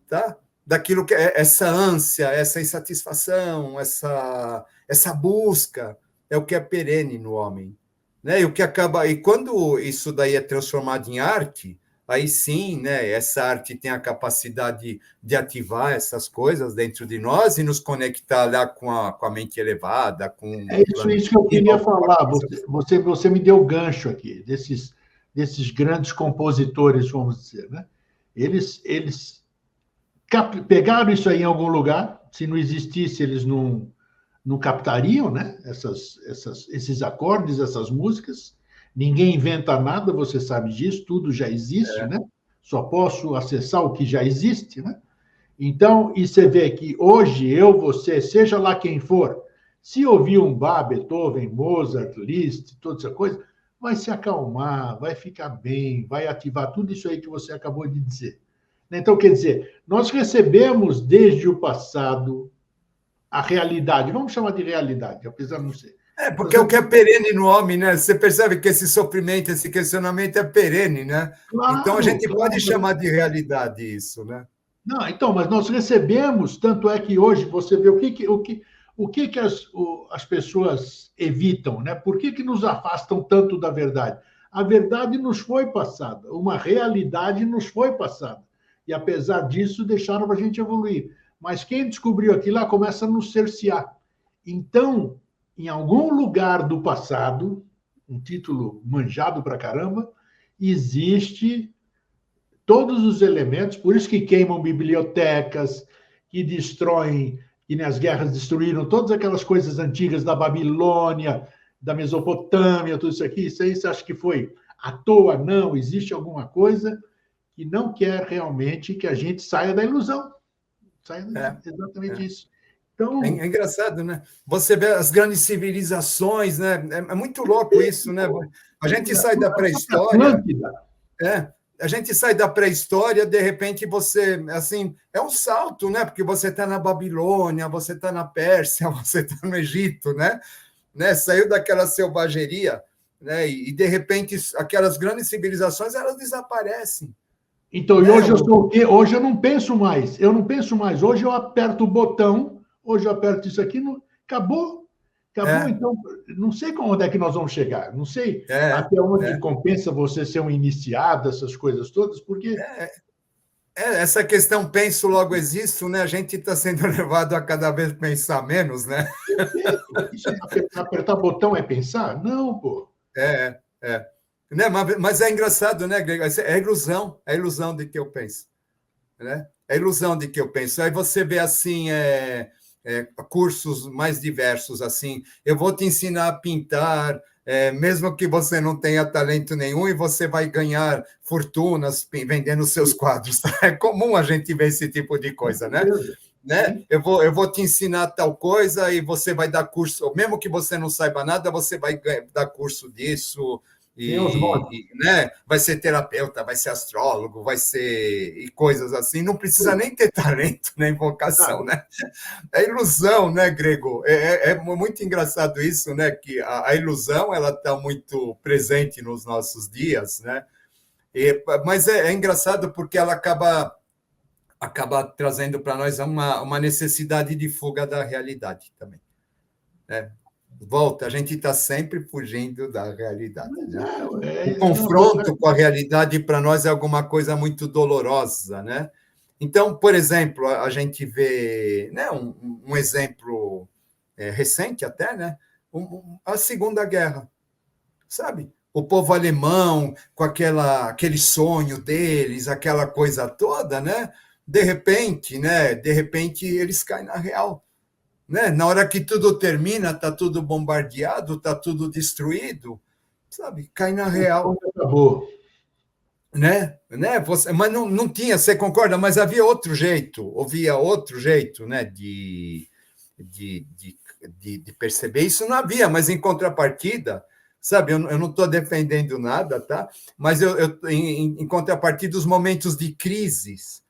tá? Daquilo que é essa ânsia, essa insatisfação, essa busca, é o que é perene no homem. né? E o que acaba, e quando isso daí é transformado em arte, aí sim, né? Essa arte tem a capacidade de ativar essas coisas dentro de nós e nos conectar lá com a mente elevada, com É o isso, plano isso que eu divino, queria alguma falar. coisa. Você me deu gancho aqui, desses grandes compositores, vamos dizer, né? Eles pegaram isso aí em algum lugar, se não existisse, eles não captariam, né? Esses acordes, essas músicas. Ninguém inventa nada, você sabe disso, tudo já existe, né? Só posso acessar o que já existe, né? Então, e você vê que hoje eu, você, seja lá quem for, se ouvir um Bach, Beethoven, Mozart, Liszt, toda essa coisa, vai se acalmar, vai ficar bem, vai ativar tudo isso aí que você acabou de dizer. Então, quer dizer, nós recebemos desde o passado a realidade, vamos chamar de realidade, apesar de não ser. Porque é o que é perene no homem, né? Você percebe que esse sofrimento, esse questionamento é perene, né? Então a Claro, gente pode claro. chamar de realidade isso, né? Não, então, mas nós recebemos, tanto é que hoje você vê o que as pessoas evitam, né? Por que nos afastam tanto da verdade? A verdade nos foi passada, uma realidade nos foi passada. E apesar disso, deixaram a gente evoluir. Mas quem descobriu aquilo lá começa a nos cercear. Então, em algum lugar do passado, um título manjado pra caramba, existe todos os elementos, por isso que queimam bibliotecas, que destroem, que nas guerras destruíram todas aquelas coisas antigas da Babilônia, da Mesopotâmia, tudo isso aí você acha que foi à toa? Não, existe alguma coisa que não quer realmente que a gente saia da ilusão. Saia da ilusão. É, Exatamente é. isso. Então, É engraçado, né? Você vê as grandes civilizações, né? É muito louco isso, né? A gente sai da a própria pré-história, Atlântida. é, a gente sai da pré-história, de repente você, assim, é um salto, né? Porque você está na Babilônia, você está na Pérsia, você está no Egito, né? Saiu daquela selvageria, né? E de repente aquelas grandes civilizações elas desaparecem, Então, e né? hoje eu sou o quê? Hoje eu não penso mais. Eu não penso mais. Hoje eu aperto o botão, hoje eu aperto isso aqui, acabou. Acabou, É, então, não sei onde é que nós vamos chegar. Não sei é, até onde é. compensa você ser um iniciado, essas coisas todas, porque Essa questão penso logo existo, né? A gente está sendo levado a cada vez pensar menos, né? perfeito. Isso é apertar botão é pensar? Não, pô. É. Né? Mas é engraçado, né, Greg? É a ilusão de que eu penso, né? É a ilusão de que eu penso. Aí você vê assim, cursos mais diversos, assim, eu vou te ensinar a pintar, mesmo que você não tenha talento nenhum, e você vai ganhar fortunas vendendo seus quadros. Tá? É comum a gente ver esse tipo de Com coisa, né? certeza. Né? Sim. Eu vou te ensinar tal coisa e você vai dar curso, mesmo que você não saiba nada, você vai dar curso disso Tem os montes. né? Vai ser terapeuta, vai ser astrólogo, vai ser e coisas assim. Não precisa nem ter talento nem vocação, Nada. né? É ilusão, né, Grego? É muito engraçado isso, né? Que a ilusão ela está muito presente nos nossos dias, né? Mas é engraçado porque ela acaba trazendo para nós uma necessidade de fuga da realidade também. Né? Volta, a gente está sempre fugindo da realidade. Mas Né? O não, você confronto com a realidade para nós é alguma coisa muito dolorosa. Né? Então, por exemplo, a gente vê né, um exemplo recente até, né? A Segunda Guerra, sabe? O povo alemão, com aquele sonho deles, aquela coisa toda, né? De repente eles caem na real, né? Na hora que tudo termina, tá tudo bombardeado, tá tudo destruído, sabe? Cai na real, acabou. Mas não tinha, você concorda? Mas havia outro jeito, né? De, de, de perceber isso não havia, mas em contrapartida, sabe, eu não estou defendendo nada, tá? Mas em contrapartida, os momentos de crises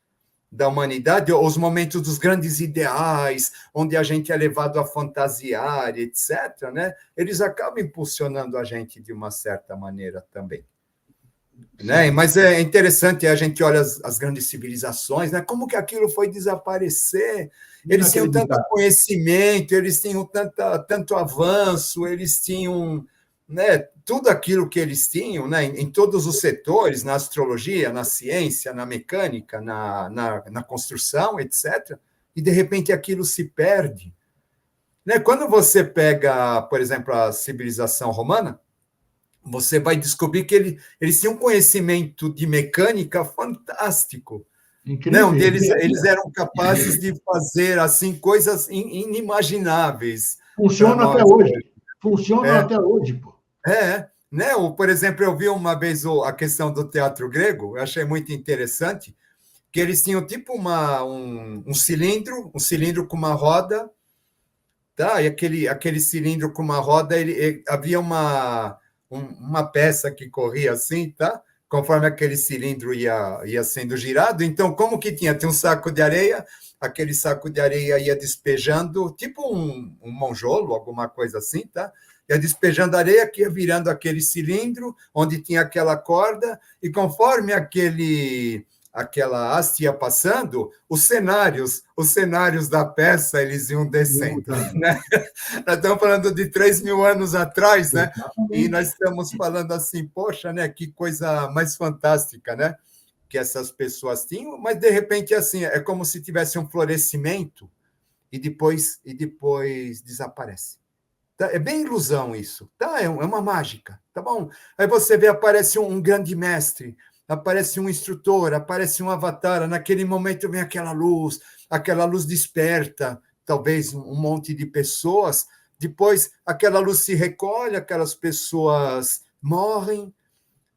da humanidade, os momentos dos grandes ideais, onde a gente é levado a fantasiar, etc., né? Eles acabam impulsionando a gente de uma certa maneira também. Né? Mas é interessante, a gente olha as grandes civilizações, né? Como que aquilo foi desaparecer? Eles tinham tanto Inacreditável. conhecimento, eles tinham tanto avanço, né, tudo aquilo que eles tinham, né, em todos os setores, na astrologia, na ciência, na mecânica, na construção, etc., e, de repente, aquilo se perde. Né? Quando você pega, por exemplo, a civilização romana, você vai descobrir que eles tinham um conhecimento de mecânica fantástico. Né? Incrível. Onde eles eram capazes de fazer assim coisas inimagináveis para Funciona até nós. hoje. Funciona até hoje, pô. Né? Por exemplo, eu vi uma vez a questão do teatro grego, eu achei muito interessante, que eles tinham tipo um cilindro com uma roda, tá? E aquele cilindro com uma roda, havia uma peça que corria assim, tá? Conforme aquele cilindro ia sendo girado. Então, como que tinha? Tinha um saco de areia, aquele saco de areia ia despejando, tipo um monjolo, alguma coisa assim, tá? Ia despejando areia, que ia virando aquele cilindro, onde tinha aquela corda, e conforme aquela haste ia passando, os cenários da peça, eles iam descendo, né? Nós estamos falando de 3.000 anos atrás, né? E nós estamos falando assim, poxa, né? Que coisa mais fantástica, né? Que essas pessoas tinham, mas de repente assim, é como se tivesse um florescimento e depois desaparece. Tá? É bem ilusão isso, tá? É uma mágica, tá bom? Aí você vê, aparece um grande mestre, aparece um instrutor, aparece um avatar, naquele momento vem aquela luz desperta, talvez um monte de pessoas, depois aquela luz se recolhe, aquelas pessoas morrem,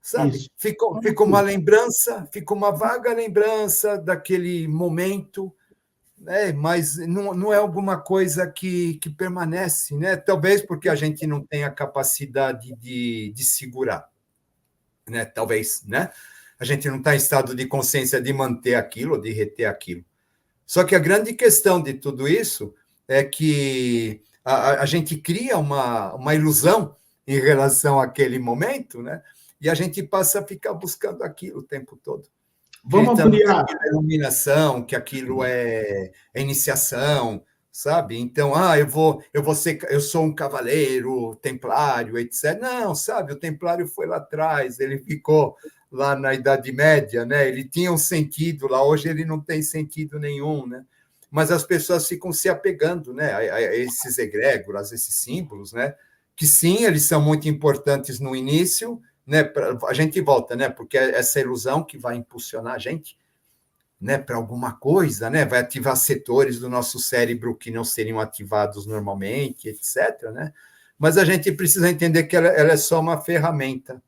sabe? Fica uma lembrança, fica uma vaga lembrança daquele momento, né? Mas não é alguma coisa que permanece, né? Talvez porque a gente não tem a capacidade de segurar, né? Talvez, né? A gente não está em estado de consciência de manter aquilo, de reter aquilo. Só que a grande questão de tudo isso é que a gente cria uma ilusão em relação àquele momento, né? E a gente passa a ficar buscando aquilo o tempo todo. Vamos ampliar. Que aquilo é iluminação, que aquilo é iniciação, sabe? Então, eu sou um cavaleiro templário, etc. Não, sabe? O templário foi lá atrás, ele ficou lá na Idade Média, né? Ele tinha um sentido lá, hoje ele não tem sentido nenhum, né? Mas as pessoas ficam se apegando, né, a esses egrégoras, esses símbolos, né? Que sim, eles são muito importantes no início, né? A gente volta, né? Porque é essa ilusão que vai impulsionar a gente, né? Para alguma coisa, né? Vai ativar setores do nosso cérebro que não seriam ativados normalmente, etc., né? Mas a gente precisa entender que ela é só uma ferramenta.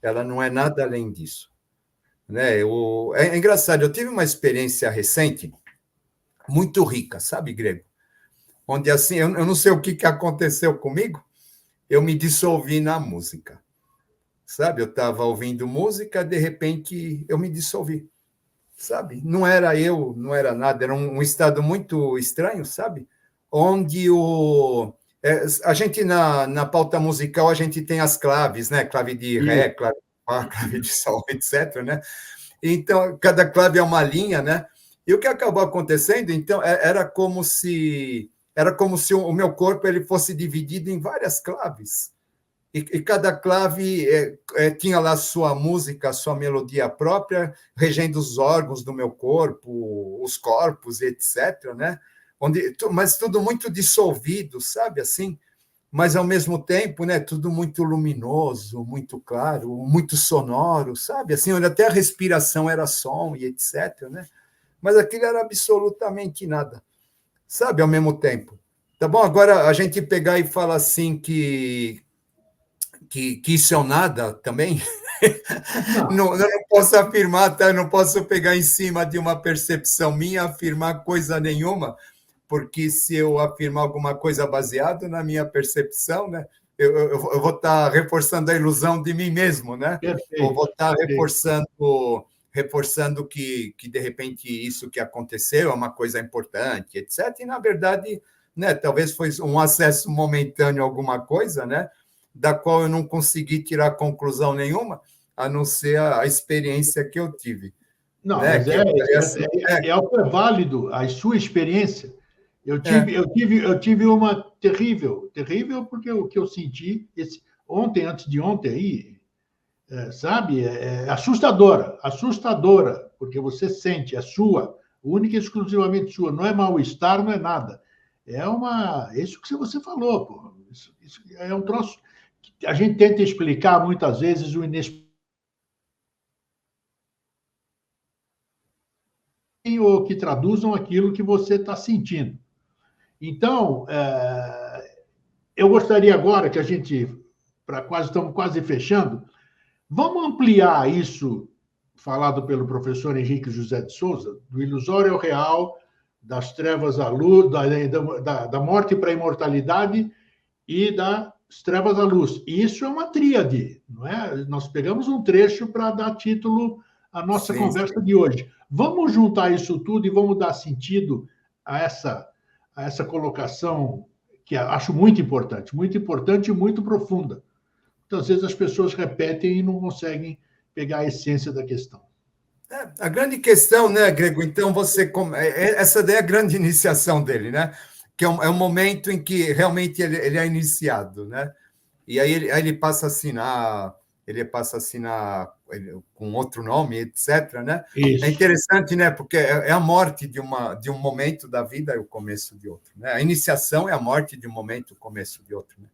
Ela não é nada além disso, né? É engraçado. Eu tive uma experiência recente muito rica, sabe, Grego? Onde assim, eu não sei o que aconteceu comigo. Eu me dissolvi na música. Sabe, eu estava ouvindo música, de repente eu me dissolvi, sabe? Não era eu, não era nada, era um estado muito estranho, sabe? Onde a gente, na pauta musical, a gente tem as claves, né? Clave de Ré, clave de Fá, clave de Sol, etc., né? Então, cada clave é uma linha, né? E o que acabou acontecendo, então, era como se o meu corpo ele fosse dividido em várias claves. E cada clave tinha lá sua música, sua melodia própria, regendo os órgãos do meu corpo, os corpos, etc., né? Mas tudo muito dissolvido, sabe, assim? Mas, ao mesmo tempo, né, tudo muito luminoso, muito claro, muito sonoro, sabe? Assim, onde até a respiração era som e etc., né? Mas aquilo era absolutamente nada, sabe, ao mesmo tempo. Tá bom? Agora, a gente pegar e falar assim que isso é um nada também, eu não posso afirmar, tá? Eu não posso pegar em cima de uma percepção minha, afirmar coisa nenhuma, porque se eu afirmar alguma coisa baseado na minha percepção, né, eu vou estar reforçando a ilusão de mim mesmo, né? Perfeito, ou vou estar reforçando que de repente isso que aconteceu é uma coisa importante, etc. E, na verdade, né, talvez foi um acesso momentâneo a alguma coisa, né, da qual eu não consegui tirar conclusão nenhuma, a não ser a experiência que eu tive. Não, né? mas é algo que é válido, a sua experiência. Eu tive uma terrível, porque o que eu senti, ontem, antes de ontem aí, sabe? É assustadora, porque você sente, é sua, única e exclusivamente sua, não é mal-estar, não é nada. Isso que você falou, pô. Isso é um troço que a gente tenta explicar muitas vezes o inesperado, ou que traduzam aquilo que você está sentindo. Então, eu gostaria agora que a gente, estamos quase fechando, vamos ampliar isso falado pelo professor Henrique José de Souza, do ilusório ao real, das trevas à luz, da morte para a imortalidade e das trevas à luz. Isso é uma tríade, não é? Nós pegamos um trecho para dar título à nossa conversa de hoje. Vamos juntar isso tudo e vamos dar sentido a essa colocação que acho muito importante e muito profunda. Muitas vezes as pessoas repetem e não conseguem pegar a essência da questão. A grande questão, né, Grego? Então, essa daí é a grande iniciação dele, né? Que é um momento em que realmente ele é iniciado, né? E aí ele passa a assinar, com outro nome, etc., né? Isso. É interessante, né? Porque é a morte de um momento da vida e o começo de outro, né? A iniciação é a morte de um momento, o começo de outro, né?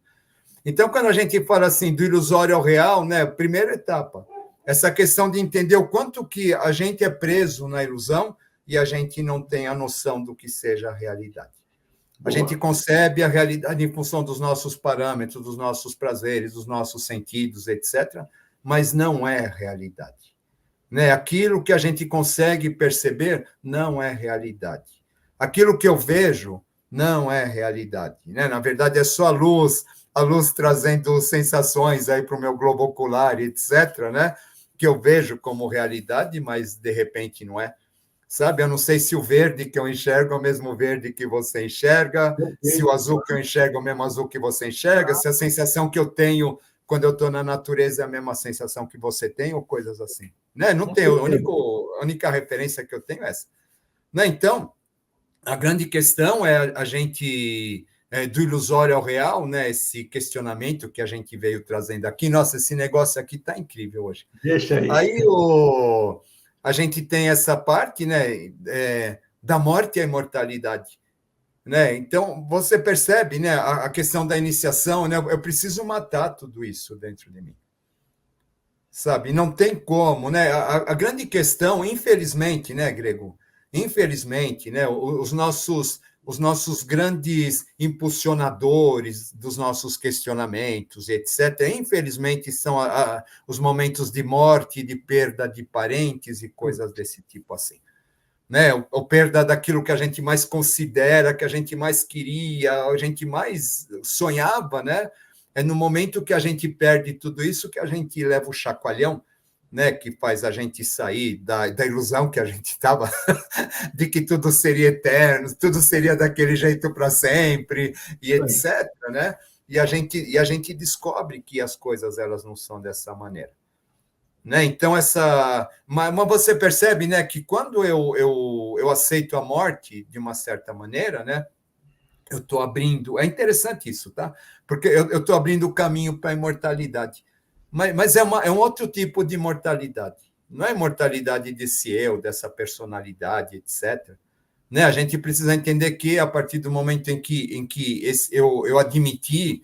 Então, quando a gente fala assim do ilusório ao real, né? Primeira etapa, essa questão de entender o quanto que a gente é preso na ilusão e a gente não tem a noção do que seja a realidade. A gente concebe a realidade em função dos nossos parâmetros, dos nossos prazeres, dos nossos sentidos, etc., mas não é realidade. Né? Aquilo que a gente consegue perceber não é realidade. Aquilo que eu vejo não é realidade. Né? Na verdade, é só a luz trazendo sensações aí para o meu globo ocular, etc., né? Que eu vejo como realidade, mas de repente não é. Sabe, eu não sei se o verde que eu enxergo é o mesmo verde que você enxerga, se o azul que eu enxergo é o mesmo azul que você enxerga, se a sensação que eu tenho quando eu estou na natureza é a mesma sensação que você tem, ou coisas assim. Né? Não tenho, a única referência que eu tenho é essa. Né? Então, a grande questão é a gente, do ilusório ao real, né? Esse questionamento que a gente veio trazendo aqui. Nossa, esse negócio aqui está incrível hoje. Deixa aí. Aí a gente tem essa parte, né, da morte e a imortalidade, né? Então você percebe, né, a questão da iniciação, né? Eu preciso matar tudo isso dentro de mim, sabe? Não tem como, né? A grande questão, infelizmente, né, Grego? Infelizmente, né, os nossos grandes impulsionadores dos nossos questionamentos, etc., infelizmente são os momentos de morte, de perda de parentes e coisas desse tipo assim. Né? Ou perda daquilo que a gente mais considera, que a gente mais queria, a gente mais sonhava, né? É no momento que a gente perde tudo isso que a gente leva o chacoalhão, né? Que faz a gente sair da ilusão que a gente estava, de que tudo seria eterno, tudo seria daquele jeito para sempre, e etc., né? E a gente descobre que as coisas elas não são dessa maneira. Né? Então, mas você percebe, né, que quando eu aceito a morte de uma certa maneira, né, eu estou abrindo. É interessante isso, tá? Porque eu estou abrindo o caminho para a imortalidade. Mas é um outro tipo de imortalidade. Não é imortalidade desse eu, dessa personalidade, etc. Né? A gente precisa entender que, a partir do momento em que eu admiti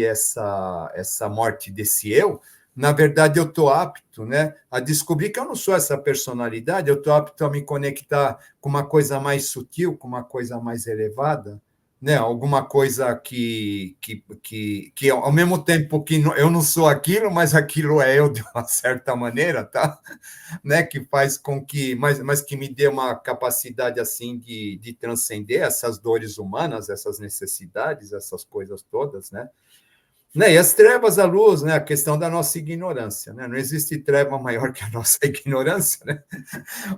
essa morte desse eu, na verdade, eu estou apto, né, a descobrir que eu não sou essa personalidade, eu estou apto a me conectar com uma coisa mais sutil, com uma coisa mais elevada, né, alguma coisa que ao mesmo tempo que eu não sou aquilo, mas aquilo é eu de uma certa maneira, tá? Né, que faz com que, mas que me dê uma capacidade assim de transcender essas dores humanas, essas necessidades, essas coisas todas, né? Né? E as trevas à luz, né? A questão da nossa ignorância, né? Não existe treva maior que a nossa ignorância, né?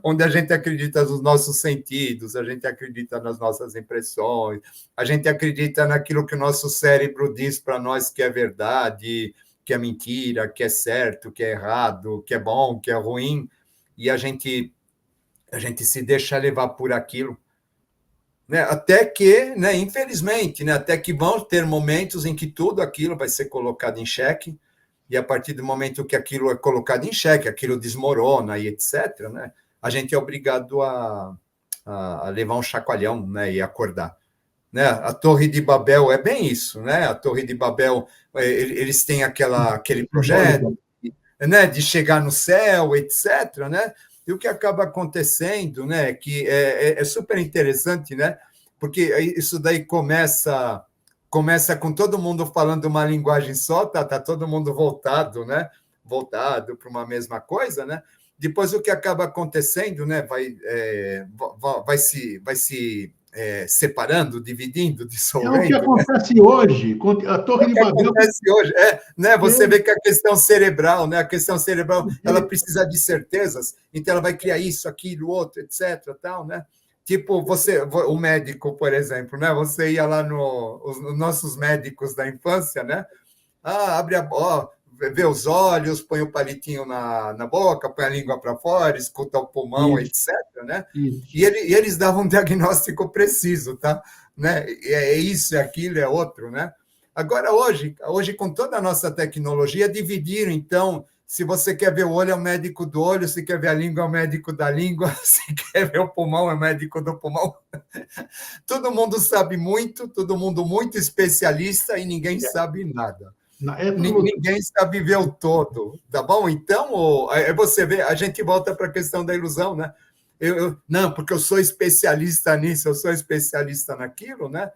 Onde a gente acredita nos nossos sentidos, a gente acredita nas nossas impressões, a gente acredita naquilo que o nosso cérebro diz para nós que é verdade, que é mentira, que é certo, que é errado, que é bom, que é ruim, e a gente se deixa levar por aquilo, né? Até que, né, infelizmente, né, até que vão ter momentos em que tudo aquilo vai ser colocado em xeque, e a partir do momento que aquilo é colocado em xeque, aquilo desmorona e etc., né, a gente é obrigado a levar um chacoalhão, né, e acordar. Né? A Torre de Babel é bem isso, né? A Torre de Babel, eles têm aquele projeto, né, de chegar no céu, etc., né? E o que acaba acontecendo, né, que é super interessante, né? Porque isso daí começa com todo mundo falando uma linguagem só, tá todo mundo voltado, né? Voltado para uma mesma coisa, né? Depois o que acaba acontecendo, né? Vai se separando, dividindo, É o que dissolvendo, né? acontece hoje. A É Torre o de que Babel. acontece hoje, né? Você É, vê que a questão cerebral, né? A questão cerebral, ela precisa de certezas, então ela vai criar isso, aquilo, outro, etc, tal, né? Tipo, o médico, por exemplo, né? Você ia lá os nossos médicos da infância, né? Abre a boca, vê os olhos, põe o palitinho na boca, põe a língua para fora, escuta o pulmão, isso, etc, né? isso. E eles davam um diagnóstico preciso, tá? Né? É isso, é aquilo, é outro, né? Agora, hoje, com toda a nossa tecnologia, dividiram, então, se você quer ver o olho, é o médico do olho, se quer ver a língua, é o médico da língua, se quer ver o pulmão, é o médico do pulmão. Todo mundo sabe muito, todo mundo muito especialista e ninguém sabe nada. Ninguém sabe ver o todo, tá bom? Então, aí você vê, a gente volta para a questão da ilusão, né? Não, porque eu sou especialista nisso, eu sou especialista naquilo, né?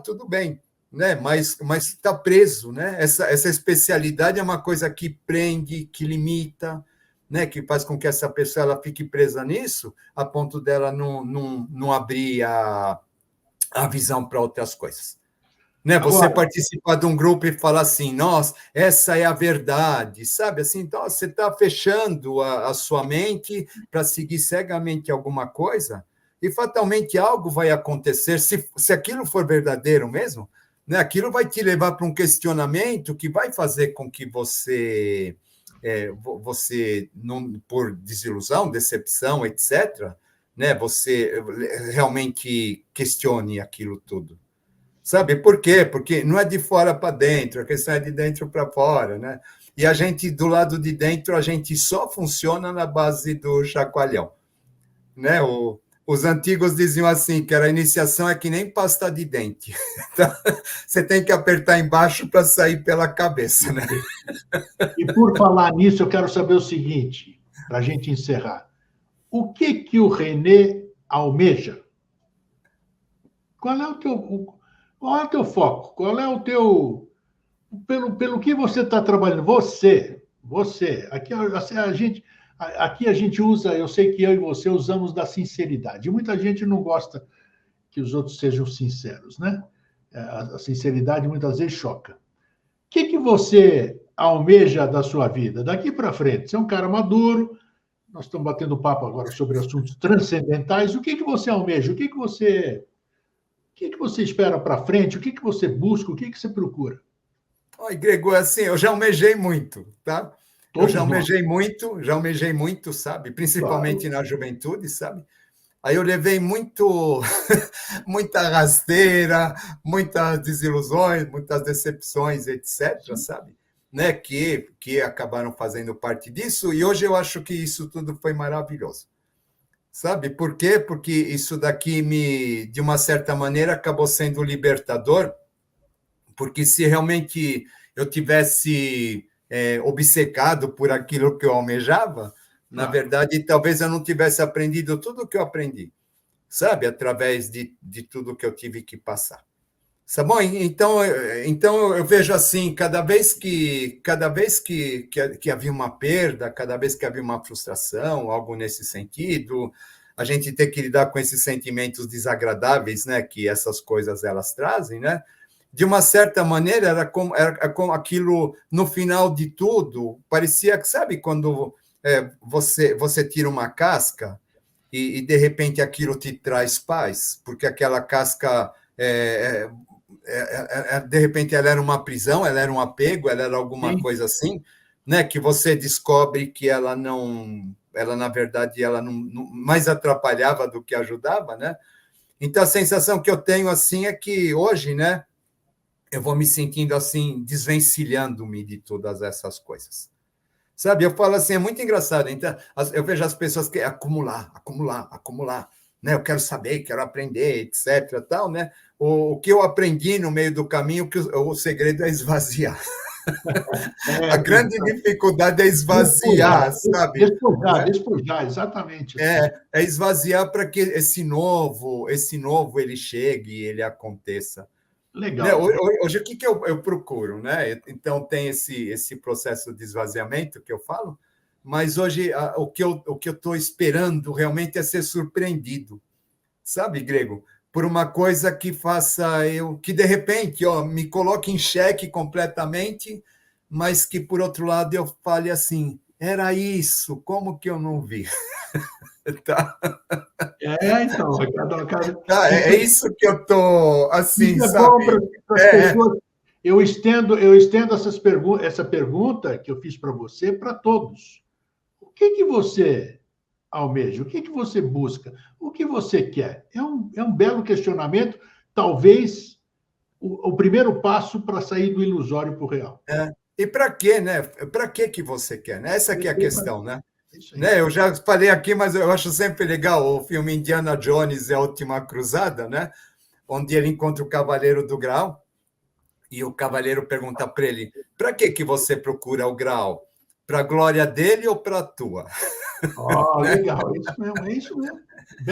Tudo bem, né? Mas está preso, né? Essa especialidade é uma coisa que prende, que limita, né? Que faz com que essa pessoa ela fique presa nisso, a ponto dela não abrir a visão para outras coisas. Né? Você Agora, participar de um grupo e falar assim, nossa, essa é a verdade, sabe? Assim, então você está fechando a sua mente para seguir cegamente alguma coisa e fatalmente algo vai acontecer, se aquilo for verdadeiro mesmo, né? Aquilo vai te levar para um questionamento que vai fazer com que você não, por desilusão, decepção, etc., né? Você realmente questione aquilo tudo. Sabe por quê? Porque não é de fora para dentro, a questão é de dentro para fora, né? E a gente, do lado de dentro, a gente só funciona na base do chacoalhão, né? Os antigos diziam assim, que a iniciação é que nem pasta de dente. Então, você tem que apertar embaixo para sair pela cabeça, né? e por falar nisso, eu quero saber o seguinte, para a gente encerrar. O que o René almeja? Qual é o teu foco? Qual é o teu pelo que você está trabalhando? Você. Aqui a gente usa, eu sei que eu e você usamos da sinceridade. Muita gente não gosta que os outros sejam sinceros, né? A sinceridade muitas vezes choca. O que você almeja da sua vida daqui para frente? Você é um cara maduro. Nós estamos batendo papo agora sobre assuntos transcendentais. O que você almeja? O que você espera para frente? O que você busca? O que você procura? Oi, Grego, assim, eu já almejei muito, tá? Eu Todos nós, já almejei muito, sabe? Principalmente claro. na juventude, sabe? Aí eu levei muita rasteira, muitas desilusões, muitas decepções, etc., sabe? Né? Que acabaram fazendo parte disso, e hoje eu acho que isso tudo foi maravilhoso. Sabe por quê? Porque isso daqui de uma certa maneira, acabou sendo libertador, porque se realmente eu tivesse obcecado por aquilo que eu almejava, na Claro. verdade, talvez eu não tivesse aprendido tudo o que eu aprendi, sabe? Através de tudo que eu tive que passar. Tá bom? Então eu vejo assim, cada vez que havia uma perda, cada vez que havia uma frustração, algo nesse sentido, a gente tem que lidar com esses sentimentos desagradáveis, né, que essas coisas elas trazem, né? De uma certa maneira, era como aquilo, no final de tudo, parecia que, sabe, quando você tira uma casca de repente aquilo te traz paz, porque aquela casca, de repente, ela era uma prisão, ela era um apego, ela era alguma Sim. coisa assim, né, que você descobre que ela, na verdade, ela não mais atrapalhava do que ajudava, né? Então, a sensação que eu tenho assim é que hoje, né, eu vou me sentindo assim, desvencilhando-me de todas essas coisas. Sabe, eu falo assim, é muito engraçado. Então, eu vejo as pessoas que acumular, acumular, acumular, né? Eu quero saber, quero aprender, etc, tal, né? O que eu aprendi no meio do caminho, que o segredo é esvaziar. A grande dificuldade é esvaziar, sabe? Despojar, exatamente assim. É esvaziar para que esse novo ele chegue, ele aconteça. Né? Legal. Hoje, o que eu procuro? Né? Então, tem esse processo de esvaziamento que eu falo, mas hoje o que eu estou esperando realmente é ser surpreendido, sabe, Grego? Por uma coisa que faça que de repente me coloque em xeque completamente, mas que, por outro lado, eu fale assim, era isso, como que eu não vi? Tá? Então, Ricardo, Tá, isso, isso que eu estou, assim, isso é bom para sabe? as pessoas. Eu estendo essa pergunta que eu fiz para você para todos. O que você almeja? O que você busca? O que você quer? É um belo questionamento, talvez o primeiro passo para sair do ilusório para o real. E para quê, né? Para que você quer? Né? Essa que é a questão, né? Isso aí. Né? Eu já falei aqui, mas eu acho sempre legal o filme Indiana Jones e a Última Cruzada, né? Onde ele encontra o Cavaleiro do Graal e o Cavaleiro pergunta para ele: para que você procura o Graal? Para a glória dele ou para a tua? Né? Legal, é isso mesmo.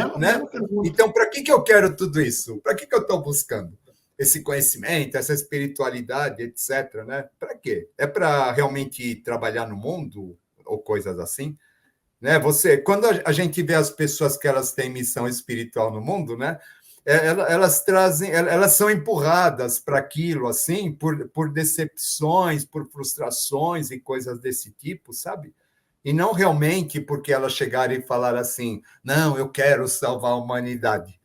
Né? Bela pergunta. Então, para que eu quero tudo isso? Para que eu estou buscando esse conhecimento, essa espiritualidade, etc. Né? Para quê? É para realmente trabalhar no mundo ou coisas assim? Né? Quando a gente vê as pessoas que elas têm missão espiritual no mundo, né? Elas são empurradas para aquilo assim por decepções, por frustrações e coisas desse tipo, sabe? E não realmente porque elas chegarem e falar assim, não, eu quero salvar a humanidade.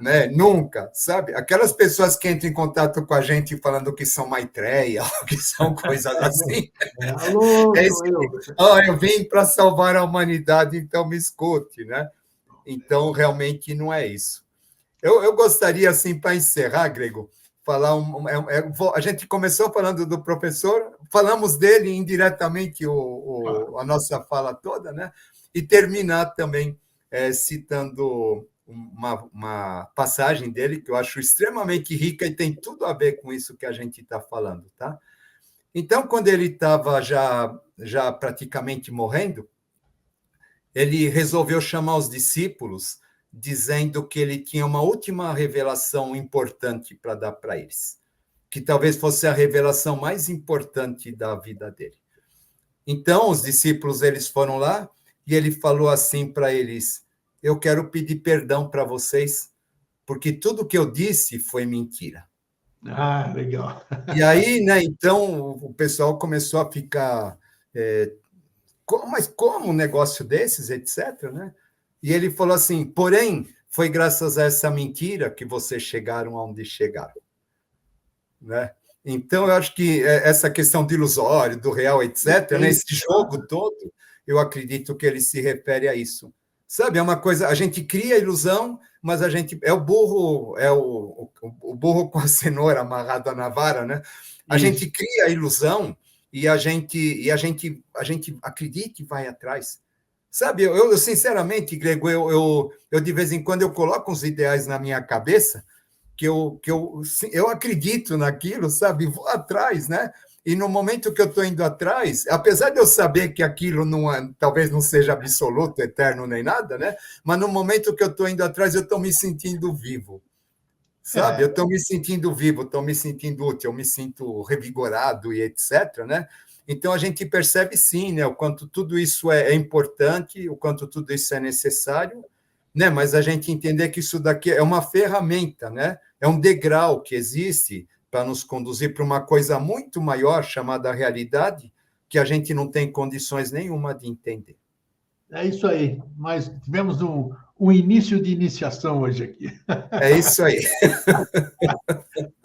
Né? Nunca, sabe? Aquelas pessoas que entram em contato com a gente falando que são Maitreya, que são coisas assim. Alô, É sou esse eu. tipo, eu vim para salvar a humanidade, então me escute, né? Então, realmente não é isso. Eu gostaria, assim, para encerrar, Grego, falar a gente começou falando do professor, falamos dele indiretamente a nossa fala toda, né? E terminar também citando uma passagem dele que eu acho extremamente rica e tem tudo a ver com isso que a gente está falando, tá? Então, quando ele estava já praticamente morrendo, ele resolveu chamar os discípulos, dizendo que ele tinha uma última revelação importante para dar para eles, que talvez fosse a revelação mais importante da vida dele. Então, os discípulos eles foram lá e ele falou assim para eles: eu quero pedir perdão para vocês, porque tudo que eu disse foi mentira. Legal. E aí, né, então, o pessoal começou a ficar... mas como um negócio desses, etc., né? E ele falou assim, porém, foi graças a essa mentira que vocês chegaram aonde chegaram. Né? Então, eu acho que essa questão do ilusório, do real, etc., né, esse jogo todo, eu acredito que ele se refere a isso. Sabe, é uma coisa, a gente cria a ilusão, mas a gente é o burro com a cenoura amarrada na vara, né? A gente cria a ilusão e a gente acredita e vai atrás. Sabe, eu sinceramente, Grego, eu de vez em quando eu coloco uns ideais na minha cabeça que eu acredito naquilo, sabe? Vou atrás, né? E no momento que eu estou indo atrás, apesar de eu saber que aquilo talvez não seja absoluto, eterno nem nada, né? Mas no momento que eu estou indo atrás, eu estou me sentindo vivo, sabe? Eu estou me sentindo vivo, estou me sentindo útil, eu me sinto revigorado e etc, né? Então, a gente percebe, sim, né, o quanto tudo isso é importante, o quanto tudo isso é necessário, né? Mas a gente entender que isso daqui é uma ferramenta, né? É um degrau que existe para nos conduzir para uma coisa muito maior, chamada realidade, que a gente não tem condições nenhuma de entender. É isso aí. Mas tivemos um início de iniciação hoje aqui. É isso aí.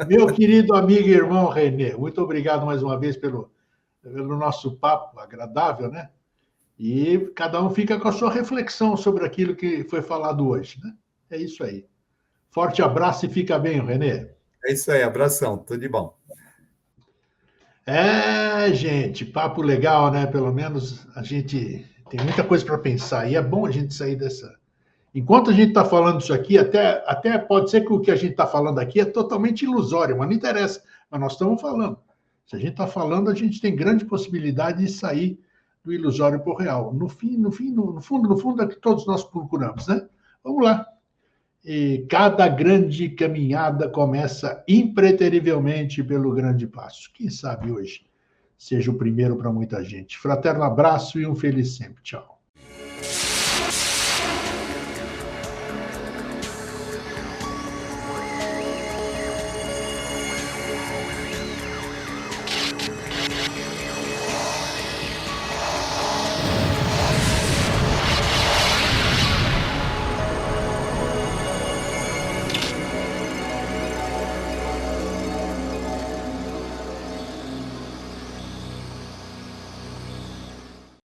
Meu querido amigo e irmão Renê, muito obrigado mais uma vez pelo nosso papo agradável, né? E cada um fica com a sua reflexão sobre aquilo que foi falado hoje, né? É isso aí. Forte abraço e fica bem, Renê. É isso aí, abração, tudo de bom. Gente, papo legal, né? Pelo menos a gente tem muita coisa para pensar e é bom a gente sair dessa. Enquanto a gente está falando isso aqui, até pode ser que o que a gente está falando aqui é totalmente ilusório, mas não interessa. Mas nós estamos falando. Se a gente está falando, a gente tem grande possibilidade de sair do ilusório para o real. No fundo, é o que todos nós procuramos, né? Vamos lá. E cada grande caminhada começa impreterivelmente pelo grande passo. Quem sabe hoje seja o primeiro para muita gente. Fraterno abraço e um feliz sempre. Tchau.